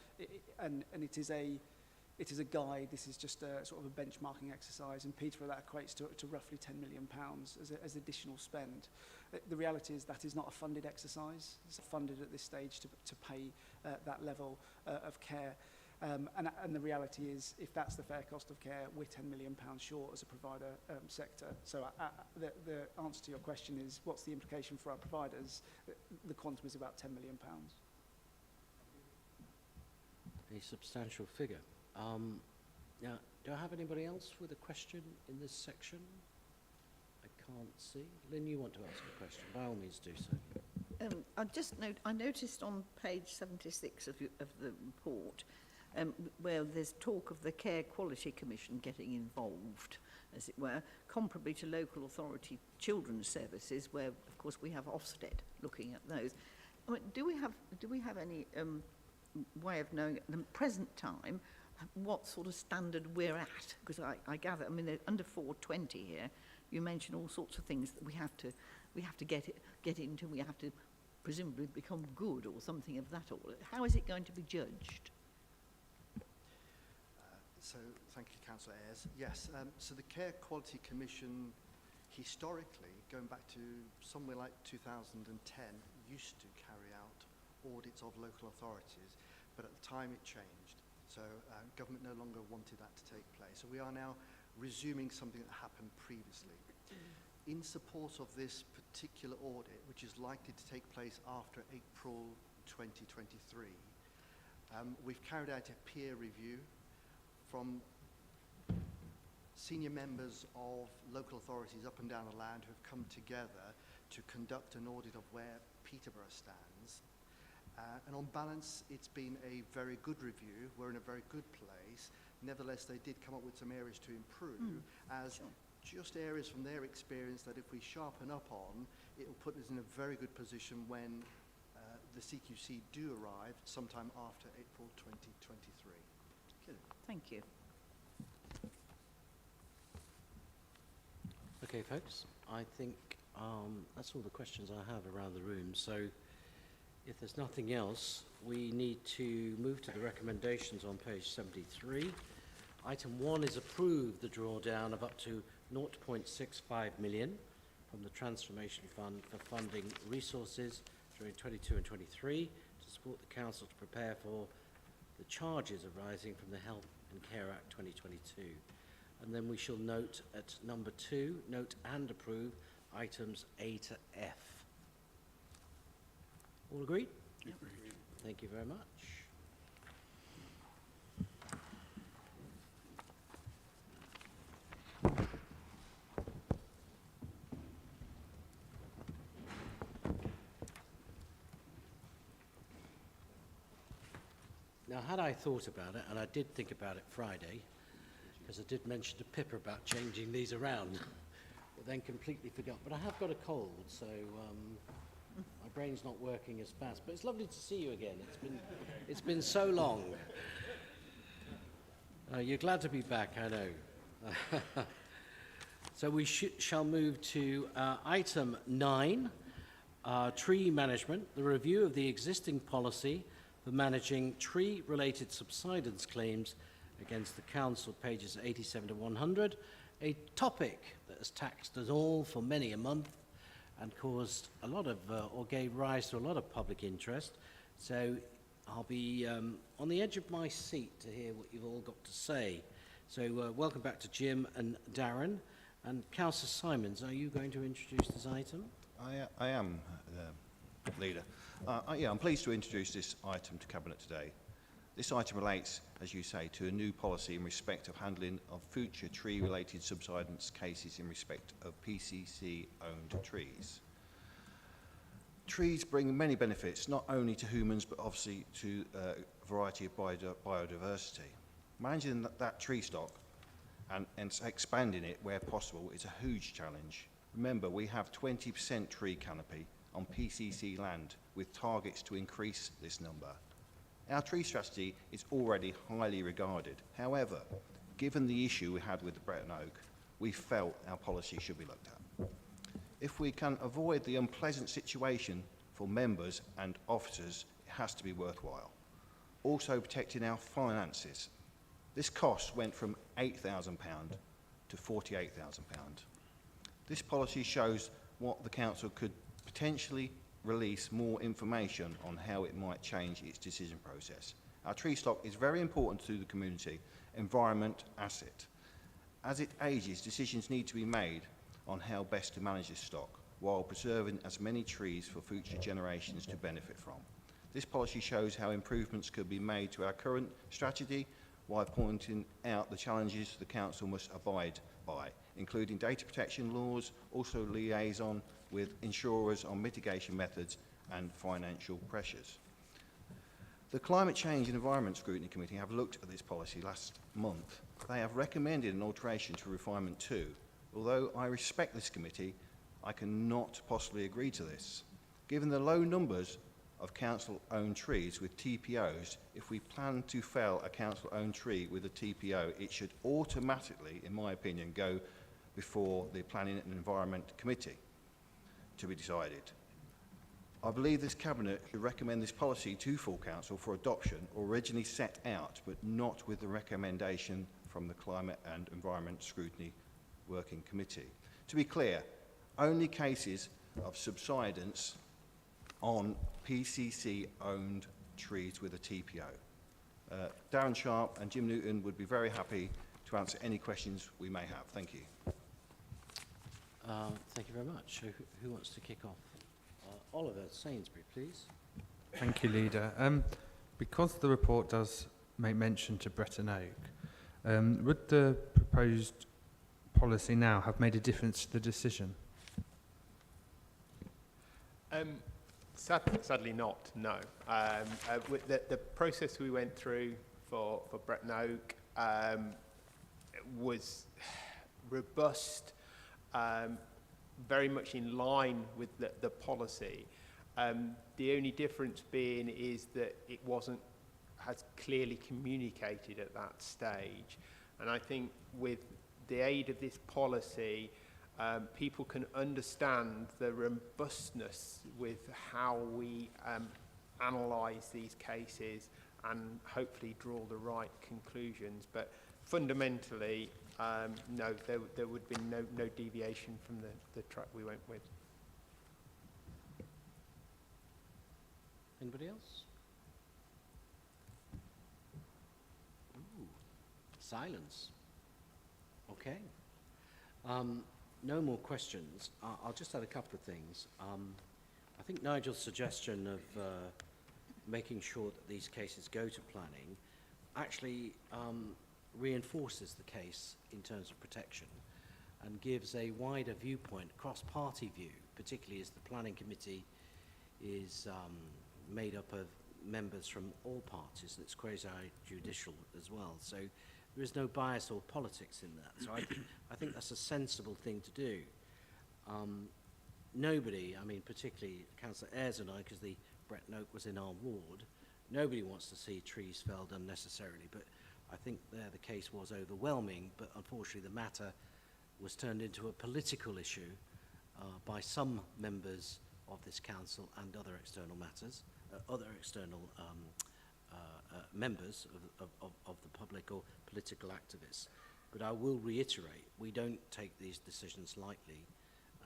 and it is a guide. This is just a sort of a benchmarking exercise. In Peterborough, that equates to roughly £10 million as additional spend. The reality is that is not a funded exercise. It's funded at this stage to pay that level of care. And the reality is, if that's the fair cost of care, we're £10 million short as a provider sector. So the answer to your question is, what's the implication for our providers? The quantum is about £10 million. A substantial figure. Now, do I have anybody else with a question in this section? I can't see. Lynn, you want to ask a question? By all means, do so. I noticed on page 76 of the report, where there's talk of the Care Quality Commission getting involved, as it were, comparably to local authority children's services, where of course we have Ofsted looking at those. I mean, do we have any way of knowing at the present time what sort of standard we're at? Because I gather, I mean, they're under 420 here. You mentioned all sorts of things that we have to get into. We have to presumably become good or something of that order. How is it going to be judged? So, thank you, Councillor Ayres. Yes, so the Care Quality Commission, historically, going back to somewhere like 2010, used to carry out audits of local authorities, but at the time it changed. So government no longer wanted that to take place. So we are now resuming something that happened previously. In support of this particular audit, which is likely to take place after April 2023, we've carried out a peer review from senior members of local authorities up and down the land who have come together to conduct an audit of where Peterborough stands. And on balance, it's been a very good review. We're in a very good place. Nevertheless, they did come up with some areas to improve, as just areas from their experience that if we sharpen up on, it will put us in a very good position when the CQC do arrive sometime after April 2023. Good. Thank you. Okay, folks, I think that's all the questions I have around the room. So if there's nothing else, we need to move to the recommendations on page 73. Item 1 is approve the drawdown of up to 0.65 million from the Transformation Fund for funding resources during 22 and 23 to support the Council to prepare for the charges arising from the Health and Care Act 2022. And then we shall note at number 2, note and approve items A to F. All agreed? Agreed. Thank you very much. Now, had I thought about it, and I did think about it Friday, because I did mention to Pippa about changing these around, but then completely forgot. But I have got a cold, so my brain's not working as fast. But it's lovely to see you again. It's been so long. You're glad to be back, I know. So we shall move to item 9, tree management, the review of the existing policy for managing tree-related subsidence claims against the Council, pages 87 to 100, a topic that has taxed us all for many a month and caused a lot of, or gave rise to a lot of public interest. So I'll be on the edge of my seat to hear what you've all got to say. So welcome back to Jim and Darren. And Councillor Simons, are you going to introduce this item? I am, Leader. Yeah, I'm pleased to introduce this item to Cabinet today. This item relates, as you say, to a new policy in respect of handling of future tree-related subsidence cases in respect of PCC-owned trees. Trees bring many benefits, not only to humans, but obviously to a variety of biodiversity. Managing that tree stock and expanding it where possible is a huge challenge. Remember, we have 20% tree canopy on PCC land with targets to increase this number. Our tree strategy is already highly regarded. However, given the issue we had with the Breton Oak, we felt our policy should be looked at. If we can avoid the unpleasant situation for members and officers, it has to be worthwhile. Also protecting our finances. This cost went from £8,000 to £48,000. This policy shows what the Council could potentially release more information on how it might change its decision process. Our tree stock is very important to the community, environment, asset. As it ages, decisions need to be made on how best to manage this stock while preserving as many trees for future generations to benefit from. This policy shows how improvements could be made to our current strategy while pointing out the challenges the Council must abide by, including data protection laws, also liaison with insurers on mitigation methods and financial pressures. The Climate Change and Environment Scrutiny Committee have looked at this policy last month. They have recommended an alteration to Refinement 2. Although I respect this committee, I cannot possibly agree to this. Given the low numbers of council-owned trees with TPOs, if we plan to fell a council-owned tree with a TPO, it should automatically, in my opinion, go before the Planning and Environment Committee to be decided. I believe this Cabinet should recommend this policy to full Council for adoption, originally set out, but not with the recommendation from the Climate and Environment Scrutiny Working Committee. To be clear, only cases of subsidence on PCC-owned trees with a TPO. Darren Sharp and Jim Newton would be very happy to answer any questions we may have. Thank you. Thank you very much. So who wants to kick off? Oliver Sainsbury, please. Thank you, Leader. Because the report does make mention to Bretton Oak, would the proposed policy now have made a difference to the decision? Sadly not, no. With the process we went through for Bretton Oak was robust, very much in line with the policy. The only difference being is that it wasn't as clearly communicated at that stage. And I think with the aid of this policy, people can understand the robustness with how we analyse these cases and hopefully draw the right conclusions. But fundamentally, no, there would be no deviation from the track we went with. Anybody else? Ooh, silence. Okay. No more questions. I'll just add a couple of things. I think Nigel's suggestion of making sure that these cases go to planning actually reinforces the case in terms of protection and gives a wider viewpoint, cross-party view, particularly as the planning committee is made up of members from all parties, and it's quasi-judicial as well. So there is no bias or politics in that. So I think that's a sensible thing to do. Nobody, I mean, particularly Councillor Ayres and I, because the Bretton Oak was in our ward, nobody wants to see trees felled unnecessarily, but I think there the case was overwhelming, but unfortunately the matter was turned into a political issue by some members of this council and other external matters, other external members of the public or political activists. But I will reiterate, we don't take these decisions lightly,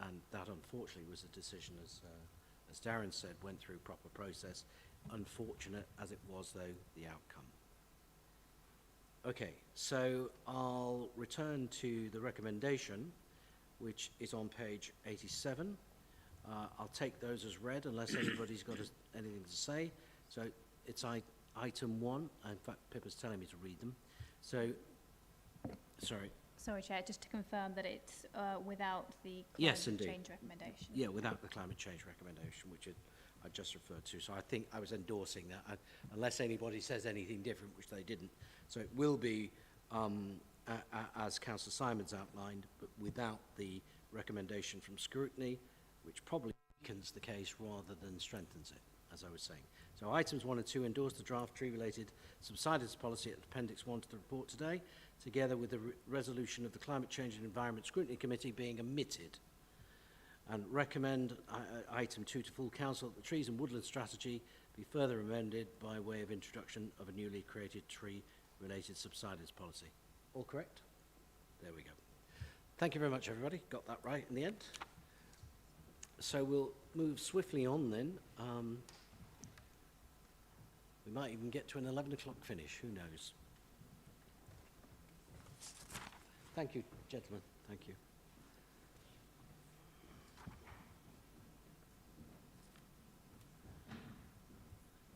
and that unfortunately was a decision, as Darren said, went through proper process. Unfortunate as it was, though, the outcome. Okay, so I'll return to the recommendation, which is on page 87. I'll take those as read unless anybody's got anything to say. So it's item 1. In fact, Pippa's telling me to read them. So, sorry. Sorry, Chair, just to confirm that it's without the Yes, climate indeed. change recommendation. Yeah, without the climate change recommendation, which I just referred to. So I think I was endorsing that, unless anybody says anything different, which they didn't. So it will be, as Councillor Simons outlined, but without the recommendation from scrutiny, which probably weakens the case rather than strengthens it, as I was saying. So items 1 and 2 endorse the draft tree-related subsidence policy at Appendix 1 to the report today, together with the resolution of the Climate Change and Environment Scrutiny Committee being omitted, and recommend item 2 to full council that the trees and woodland strategy be further amended by way of introduction of a newly created tree-related subsidence policy. All correct? There we go. Thank you very much, everybody. Got that right in the end. So we'll move swiftly on then. We might even get to an 11 o'clock finish, who knows? Thank you, gentlemen. Thank you.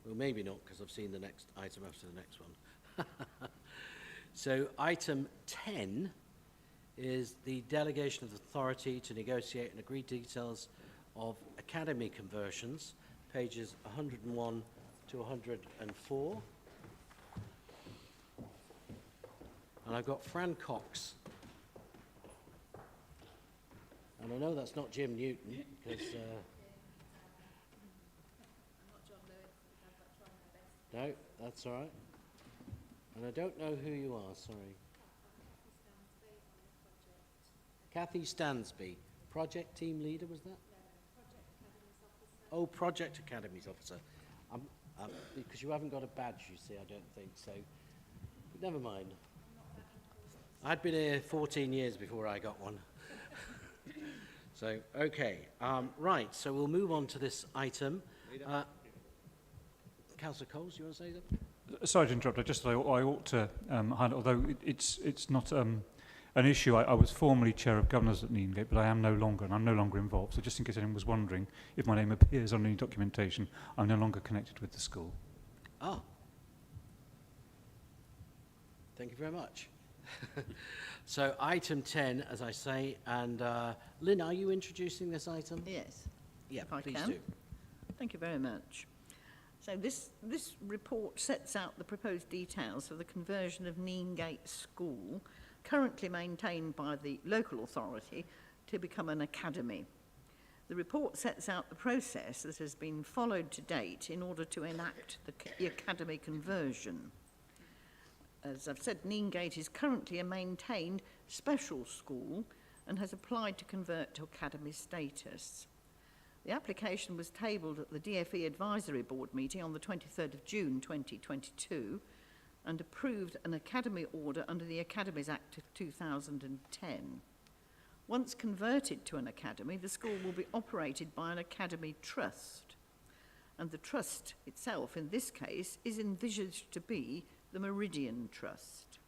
Well, maybe not, because I've seen the next item after the next one. So item 10 is the delegation of authority to negotiate and agree details of academy conversions, pages 101 to 104. And I've got Fran Cox. And I know that's not Jim Newton, because... No, that's all right. And I don't know who you are, sorry. Kathy Stansby, project team leader, was that? Oh, Project Academies Officer. Because you haven't got a badge, you see, I don't think, so never mind. I'd been here 14 years before I got one. So, okay. Right, so we'll move on to this item. Councillor Coles, you want to say something? Sorry to interrupt. I just thought I ought to highlight, although it's not an issue. I was formerly chair of governors at Neengate, but I am no longer, and I'm no longer involved. So just in case anyone was wondering if my name appears on any documentation, I'm no longer connected with the school. Ah. Thank you very much. So item 10, as I say, and Lynn, are you introducing this item? Yes. Yeah, if I please can. do. Thank you very much. So this report sets out the proposed details for the conversion of Neengate School, currently maintained by the local authority, to become an academy. The report sets out the process that has been followed to date in order to enact the academy conversion. As I've said, Neengate is currently a maintained special school and has applied to convert to academy status. The application was tabled at the DFE Advisory Board meeting on the 23rd of June 2022 and approved an academy order under the Academies Act of 2010. Once converted to an academy, the school will be operated by an academy trust, and the trust itself, in this case, is envisaged to be the Meridian Trust.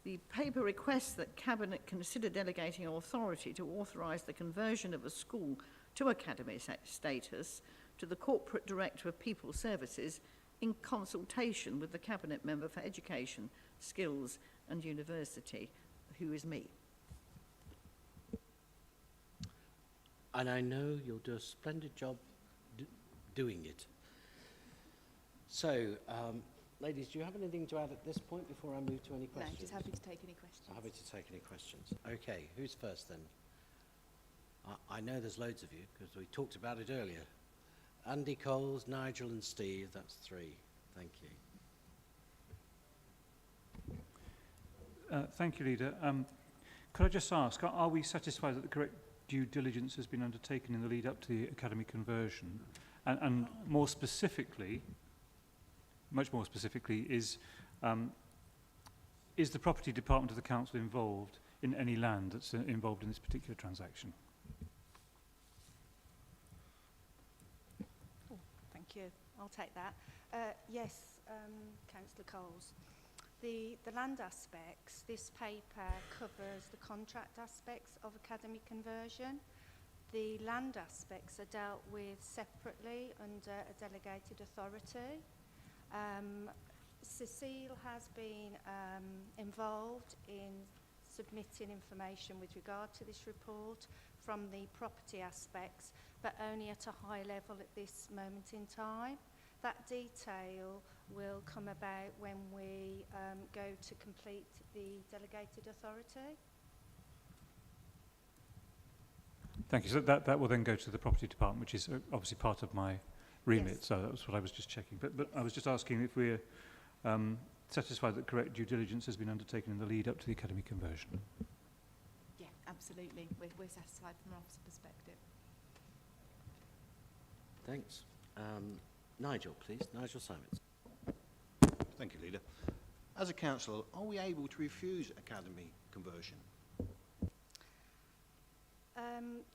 The paper requests that Cabinet consider delegating authority to authorise the conversion of a school to academy status to the Corporate Director of People Services in consultation with the Cabinet Member for Education, Skills and University, who is me. And I know you'll do a splendid job doing it. So, ladies, do you have anything to add at this point before I move to any questions? No, just happy to take any questions. Happy to take any questions. Okay, who's first then? I know there's loads of you because we talked about it earlier. Andy Coles, Nigel and Steve, that's 3. Thank you. Thank you, Leader. Could I just ask, are we satisfied that the correct due diligence has been undertaken in the lead up to the academy conversion? And more specifically, much more specifically, is the property department of the council involved in any land that's involved in this particular transaction? Thank you. I'll take that. Yes, Councillor Coles. The land aspects, this paper covers the contract aspects of academy conversion. The land aspects are dealt with separately under a delegated authority. Cecile has been involved in submitting information with regard to this report from the property aspects, but only at a high level at this moment in time. That detail will come about when we go to complete the delegated authority. Thank you. So that will then go to the property department, which is obviously part of my remit. Yes. So that was what I was just checking. But I was just asking if we're satisfied that correct due diligence has been undertaken in the lead up to the academy conversion. Yeah, absolutely. We're satisfied from our officer perspective. Thanks. Nigel, please. Nigel Simons. Thank you, Leader. As a council, are we able to refuse academy conversion?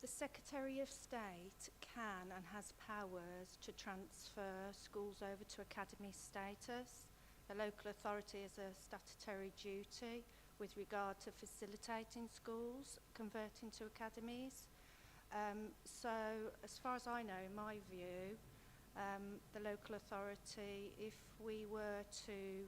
The Secretary of State can and has powers to transfer schools over to academy status. The local authority has a statutory duty with regard to facilitating schools converting to academies. So, as far as I know, in my view, the local authority, if we were to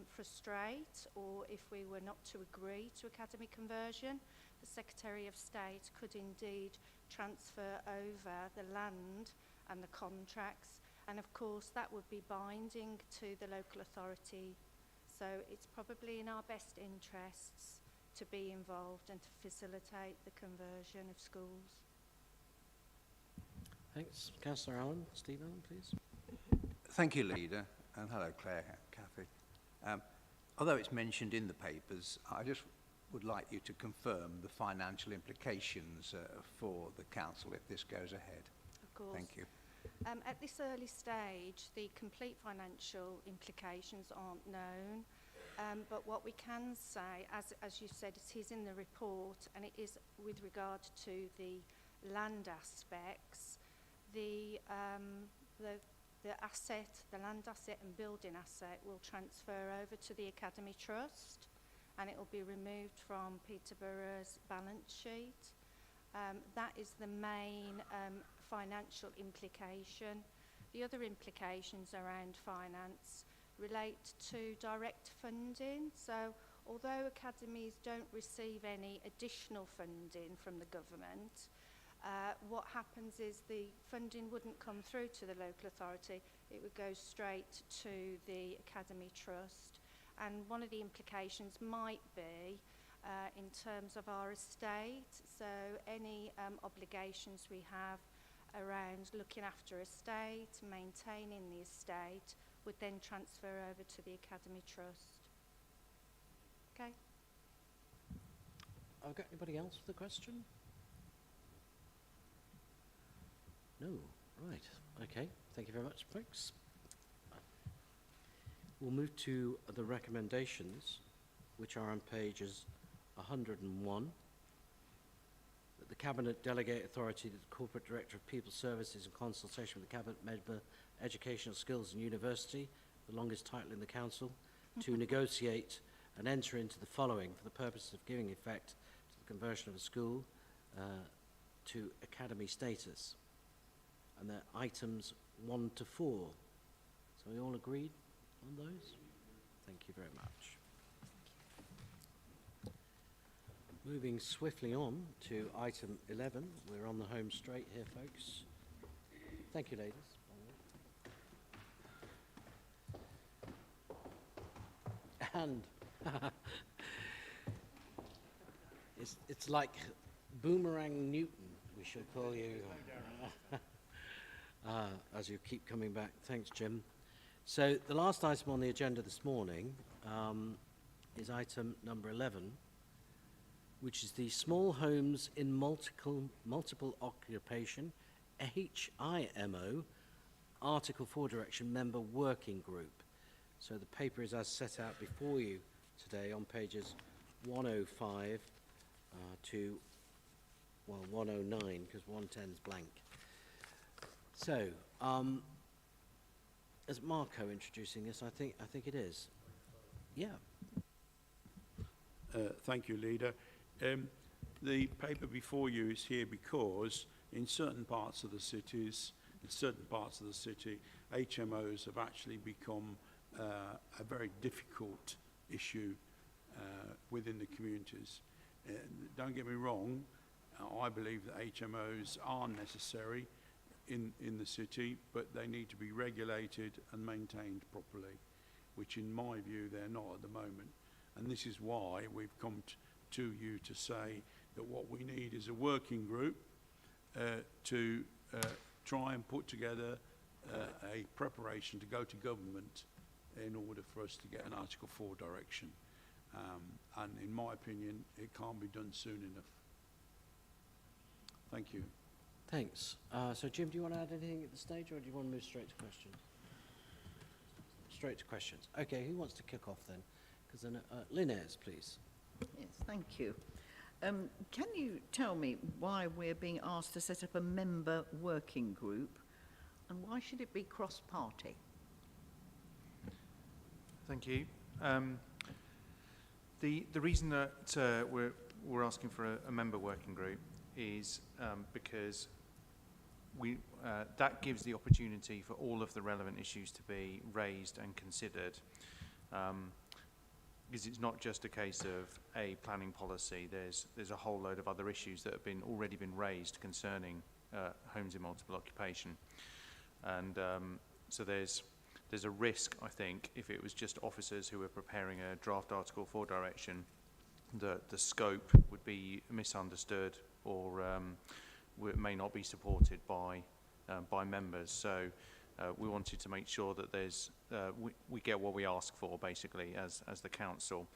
frustrate or if we were not to agree to academy conversion, the Secretary of State could indeed transfer over the land and the contracts, and of course that would be binding to the local authority. So it's probably in our best interests to be involved and to facilitate the conversion of schools. Thanks. Councillor Allen. Steve Allen, please. Thank you, Leader, and hello, Claire, Cathy. Although it's mentioned in the papers, I just would like you to confirm the financial implications for the council if this goes ahead. Of course. Thank you. At this early stage, the complete financial implications aren't known, but what we can say, as you said, it is in the report, and it is with regard to the land aspects, the asset, the land asset and building asset will transfer over to the Academy Trust, and it will be removed from Peterborough's balance sheet. That is the main financial implication. The other implications around finance relate to direct funding. So although academies don't receive any additional funding from the government, what happens is the funding wouldn't come through to the local authority, it would go straight to the Academy Trust. And one of the implications might be in terms of our estate, so any obligations we have around looking after estate, maintaining the estate, would then transfer over to the Academy Trust. Okay. I've got anybody else with a question? No. Right. Okay. Thank you very much, folks. We'll move to the recommendations, which are on pages 101. That the Cabinet delegate authority to the Corporate Director of People Services in consultation with the Cabinet Member Educational Skills and University, the longest title in the Council, to negotiate and enter into the following for the purpose of giving effect to the conversion of a school to academy status. And they're items 1 to 4. So we all agreed on those? Thank you very much. Moving swiftly on to item 11. We're on the home straight here, folks. Thank you, ladies. And it's like Boomerang Newton, we should call you, as you keep coming back. Thanks, Jim. So the last item on the agenda this morning is item number 11, which is the Small Homes in Multiple Occupation, HIMO, Article 4 Direction Member Working Group. So the paper is as set out before you today on pages 105 to, well, 109, because 110 is blank. So, is Marco introducing this? I think it is. Yeah. Thank you, Leader. The paper before you is here because in certain parts of the city, HMOs have actually become a very difficult issue within the communities. Don't get me wrong, I believe that HMOs are necessary in the city, but they need to be regulated and maintained properly, which in my view they're not at the moment. And this is why we've come to you to say that what we need is a working group to try and put together a preparation to go to government in order for us to get an Article 4 direction. And in my opinion, it can't be done soon enough. Thank you. Thanks. So, Jim, do you want to add anything at this stage, or do you want to move straight to questions? Straight to questions. Okay, who wants to kick off then? Because then, Linez, please. Yes, thank you. Can you tell me why we're being asked to set up a member working group, and why should it be cross-party? Thank you. The reason that we're asking for a member working group is because that gives the opportunity for all of the relevant issues to be raised and considered. Because it's not just a case of a planning policy. There's a whole load of other issues that have already been raised concerning homes in multiple occupation, and so there's a risk, I think, if it was just officers who were preparing a draft Article 4 direction, that the scope would be misunderstood or may not be supported by members. So we wanted to make sure that we get what we ask for, basically, as the council.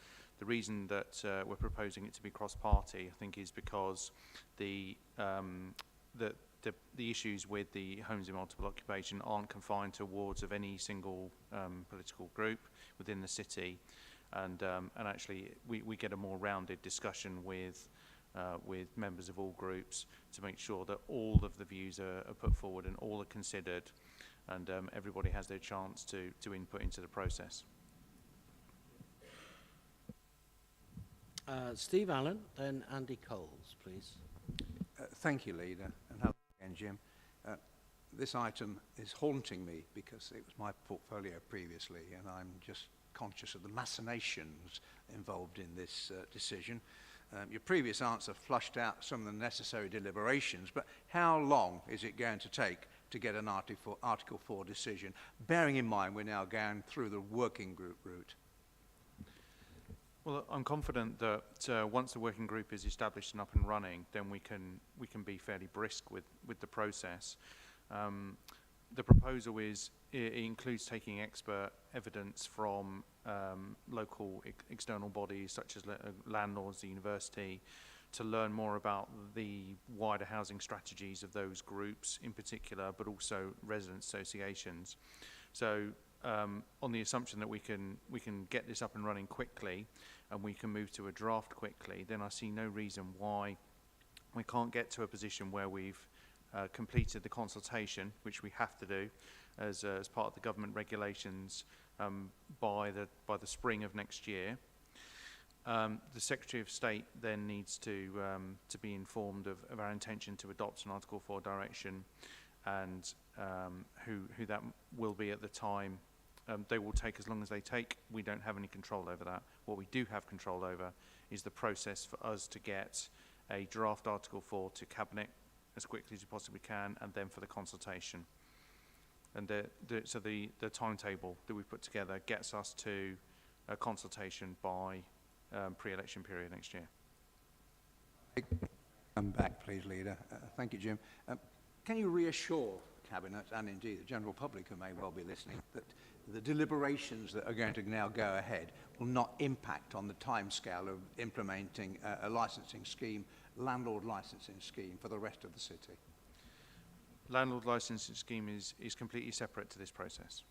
The reason that we're proposing it to be cross-party, I think, is because the issues with the homes in multiple occupation aren't confined to wards of any single political group within the city, and actually we get a more rounded discussion with members of all groups to make sure that all of the views are put forward and all are considered, and everybody has their chance to input into the process. Steve Allen, then Andy Coles, please. Thank you, Leader, and hello again, Jim. This item is haunting me because it was my portfolio previously, and I'm just conscious of the machinations involved in this decision. Your previous answer flushed out some of the necessary deliberations, but how long is it going to take to get an Article 4 decision, bearing in mind we're now going through the working group route? Well, I'm confident that once the working group is established and up and running, then we can be fairly brisk with the process. The proposal it includes taking expert evidence from local external bodies such as landlords, the university, to learn more about the wider housing strategies of those groups in particular, but also resident associations. So on the assumption that we can get this up and running quickly and we can move to a draft quickly, then I see no reason why we can't get to a position where we've completed the consultation, which we have to do as part of the government regulations by the spring of next year. The Secretary of State then needs to be informed of our intention to adopt an Article 4 direction, and who that will be at the time. They will take as long as they take. We don't have any control over that. What we do have control over is the process for us to get a draft Article 4 to Cabinet as quickly as we possibly can, and then for the consultation. And so the timetable that we put together gets us to a consultation by pre-election period next year. Come back, please, Leader. Thank you, Jim. Can you reassure Cabinet, and indeed the general public who may well be listening, that the deliberations that are going to now go ahead will not impact on the timescale of implementing a licensing scheme, landlord licensing scheme for the rest of the city? Landlord licensing scheme is completely separate to this process.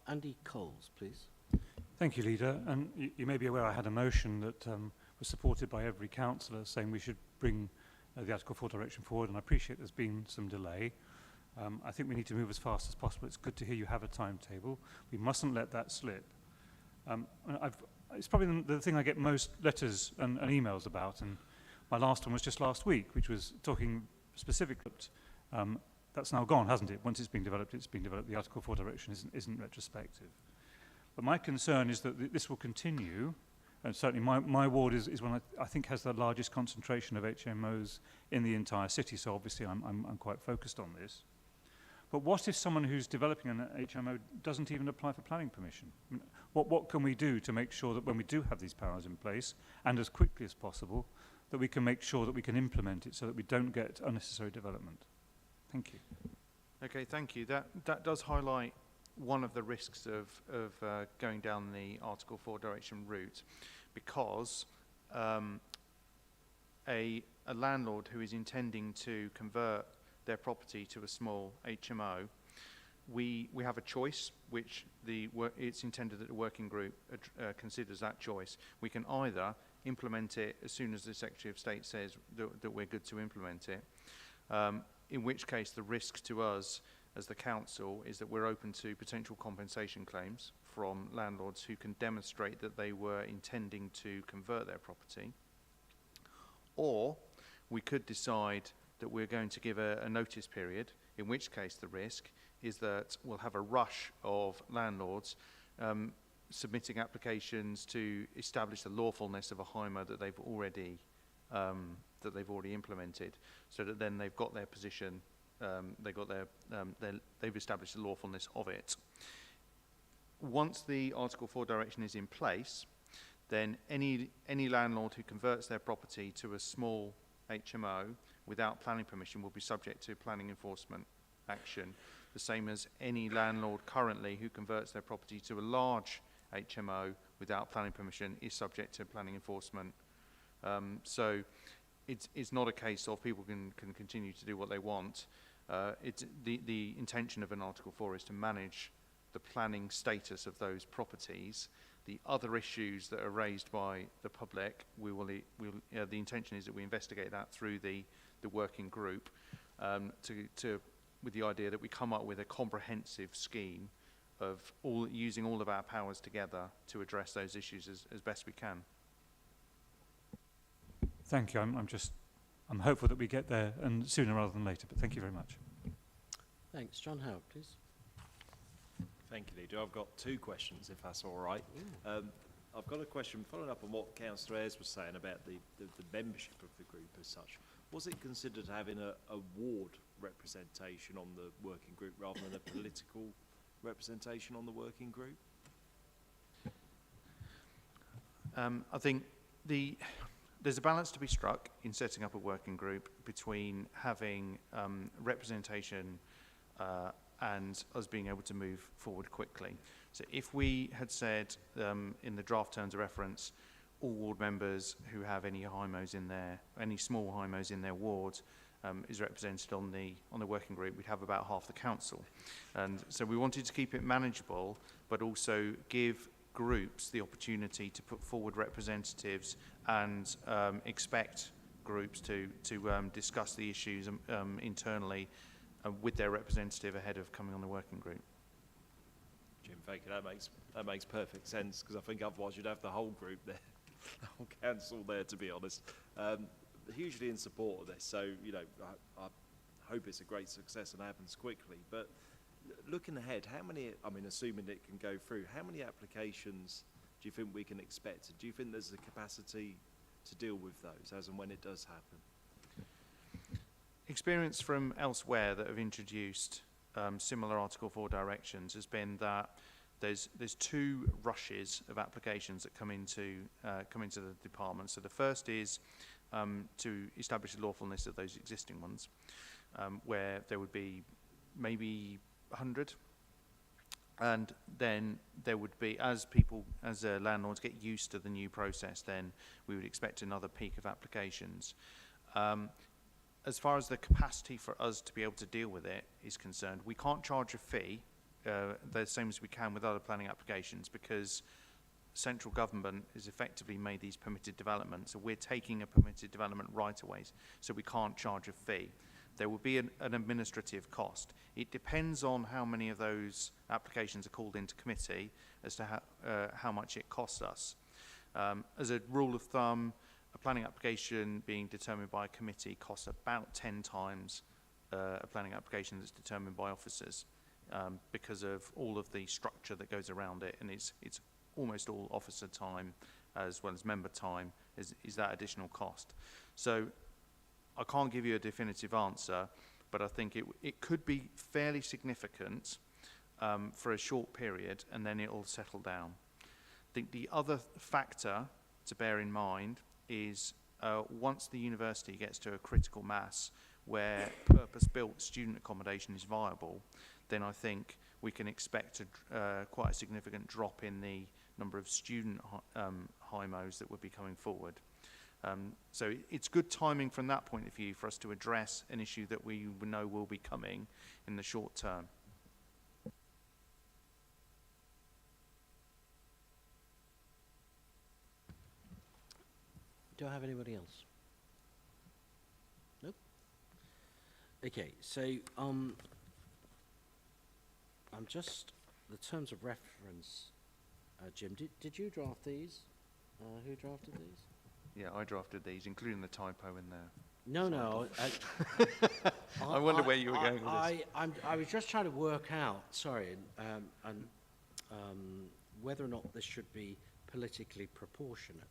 Andy Coles, please. Thank you, Leader. And you may be aware I had a motion that was supported by every councillor saying we should bring the Article 4 direction forward, and I appreciate there's been some delay. I think we need to move as fast as possible. It's good to hear you have a timetable. We mustn't let that slip. It's probably the thing I get most letters and emails about, and my last one was just last week, which was talking specifically. That's now gone, hasn't it? Once it's been developed, it's been developed. The Article 4 direction isn't retrospective. But my concern is that this will continue, and certainly my ward is one I think has the largest concentration of HMOs in the entire city, so obviously I'm quite focused on this. But what if someone who's developing an HMO doesn't even apply for planning permission? I mean, what can we do to make sure that when we do have these powers in place, and as quickly as possible, that we can make sure that we can implement it so that we don't get unnecessary development? Thank you. Okay, thank you. That does highlight one of the risks of going down the Article 4 direction route, because a landlord who is intending to convert their property to a small HMO, we have a choice, which it's intended that the working group considers that choice. We can either implement it as soon as the Secretary of State says that we're good to implement it, in which case the risk to us as the council is that we're open to potential compensation claims from landlords who can demonstrate that they were intending to convert their property. Or we could decide that we're going to give a notice period, in which case the risk is that we'll have a rush of landlords submitting applications to establish the lawfulness of a HIMA that they've already implemented, so that then they've got their position, they've established the lawfulness of it. Once the Article 4 direction is in place, then any landlord who converts their property to a small HMO without planning permission will be subject to planning enforcement action the same as any landlord currently who converts their property to a large HMO without planning permission is subject to planning enforcement. So it's not a case of people can continue to do what they want. The intention of an Article 4 is to manage the planning status of those properties. The other issues that are raised by the public, the intention is that we investigate that through the working group with the idea that we come up with a comprehensive scheme of using all of our powers together to address those issues as best we can. Thank you. I'm hopeful that we get there, and sooner rather than later, but thank you very much. Thanks. John Howard, please. Thank you, Leader. I've got two questions, if that's all right. I've got a question following up on what Councillor Ayres was saying about the membership of the group as such. Was it considered having a ward representation on the working group rather than a political representation on the working group? I think there's a balance to be struck in setting up a working group between having representation and us being able to move forward quickly. So if we had said in the draft terms of reference, all ward members who have any HIMOs in their, any small HIMOs in their ward is represented on the working group, we'd have about half the council. And so we wanted to keep it manageable, but also give groups the opportunity to put forward representatives and expect groups to discuss the issues internally with their representative ahead of coming on the working group. Jim, thank you. That makes perfect sense, because I think otherwise you'd have the whole group there, the whole council there, to be honest. Hugely in support of this, so you know, I hope it's a great success and happens quickly. But looking ahead, how many? I mean, assuming it can go through, how many applications do you think we can expect? Do you think there's the capacity to deal with those as and when it does happen? Experience from elsewhere that have introduced similar Article 4 directions has been that there's two rushes of applications that come into the department. So the first is to establish the lawfulness of those existing ones, where there would be maybe 100, and then there would be, as landlords get used to the new process, then we would expect another peak of applications. As far as the capacity for us to be able to deal with it is concerned, we can't charge a fee, the same as we can with other planning applications, because central government has effectively made these permitted developments. So we're taking a permitted development right away, so we can't charge a fee. There will be an administrative cost. It depends on how many of those applications are called into committee as to how much it costs us. As a rule of thumb, a planning application being determined by a committee costs about 10 times a planning application that's determined by officers, because of all of the structure that goes around it, and it's almost all officer time as well as member time is that additional cost. So I can't give you a definitive answer, but I think it could be fairly significant for a short period, and then it'll settle down. I think the other factor to bear in mind is once the university gets to a critical mass where purpose-built student accommodation is viable, then I think we can expect quite a significant drop in the number of student HIMOs that would be coming forward. So it's good timing from that point of view for us to address an issue that we know will be coming in the short term. Do I have anybody else? Nope. Okay, so I'm just the terms of reference. Jim, did you draft these? Who drafted these? Yeah, I drafted these, including the typo in there. No. I wonder where you were going with this. I was just trying to work out, whether or not this should be politically proportionate.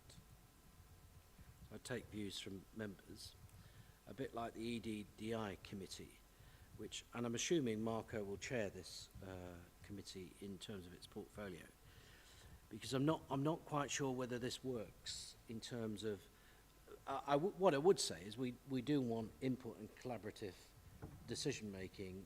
I take views from members, a bit like the EDDI committee, and I'm assuming Marco will chair this committee in terms of its portfolio, because I'm not quite sure whether this works in terms of. What I would say is we do want input and collaborative decision making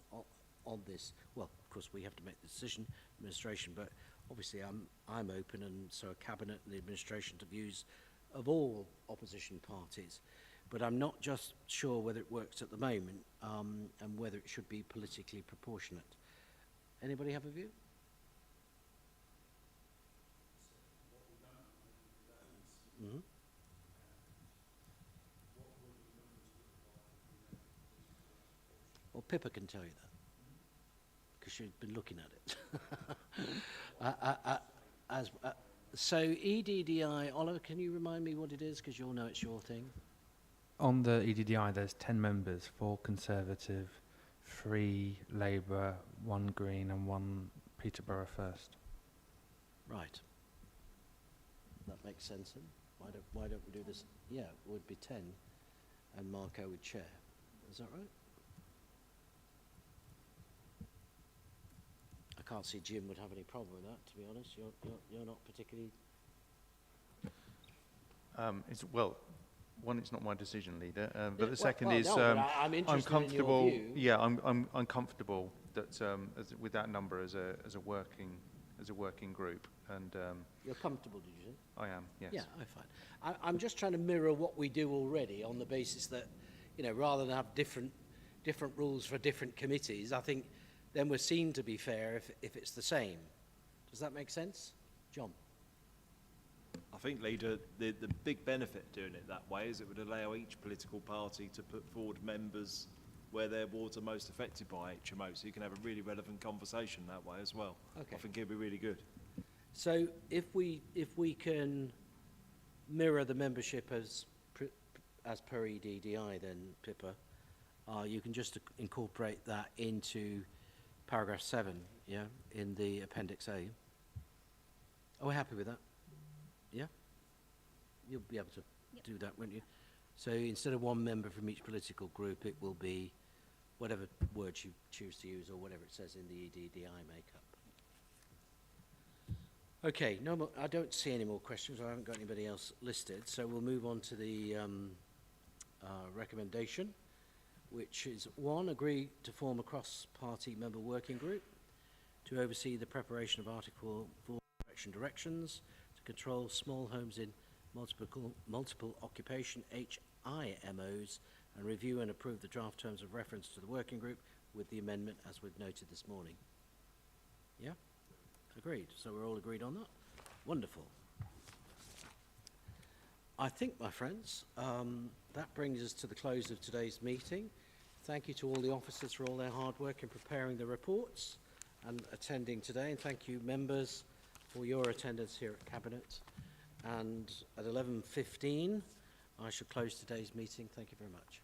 on this. Well, of course, we have to make the decision, administration, but obviously I'm open, and so are Cabinet and the administration, to views of all opposition parties. But I'm not just sure whether it works at the moment, and whether it should be politically proportionate. Anybody have a view? Mm-hmm. Well, Pippa can tell you that, because she's been looking at it. So EDDI, Oliver, can you remind me what it is, because you'll know it's your thing? On the EDDI, there's 10 members, 4 Conservative, 3 Labour, 1 Green and 1 Peterborough First. Right. That makes sense then. Why don't we do this? Yeah, it would be 10, and Marco would chair. Is that right? I can't see Jim would have any problem with that, to be honest. You're not particularly... Well, one, it's not my decision, leader. But Yeah, the second well, is, no, but I'm interested in your comfortable. view. Yeah, I'm comfortable that with that number as a working group, and You're comfortable, did you say? I am. Yes. Yeah, I'm fine. I'm just trying to mirror what we do already, on the basis that, you know, rather than have different rules for different committees, I think then we're seen to be fair if it's the same. Does that make sense? John? I think, Leader, the big benefit of doing it that way is it would allow each political party to put forward members where their wards are most affected by HMO, so you can have a really relevant conversation that way as well. Okay. I think it'd be really good. So if we can mirror the membership as per EDDI, then Pippa, you can just incorporate that into paragraph 7, yeah, in the Appendix A. Are we happy with that? Yeah? You'll be able to do that, won't you? So instead of 1 member from each political group, it will be whatever words you choose to use, or whatever it says in the EDDI makeup. Okay, no more, I don't see any more questions. I haven't got anybody else listed, so we'll move on to the recommendation, which is 1, agree to form a cross-party member working group to oversee the preparation of Article 4 correction directions to control small homes in multiple occupation HIMOs, and review and approve the draft terms of reference to the working group with the amendment as we've noted this morning. Yeah? Agreed. So we're all agreed on that? Wonderful. I think, my friends, that brings us to the close of today's meeting. Thank you to all the officers for all their hard work in preparing the reports and attending today, and thank you, members, for your attendance here at Cabinet. And at 11:15, I shall close today's meeting. Thank you very much.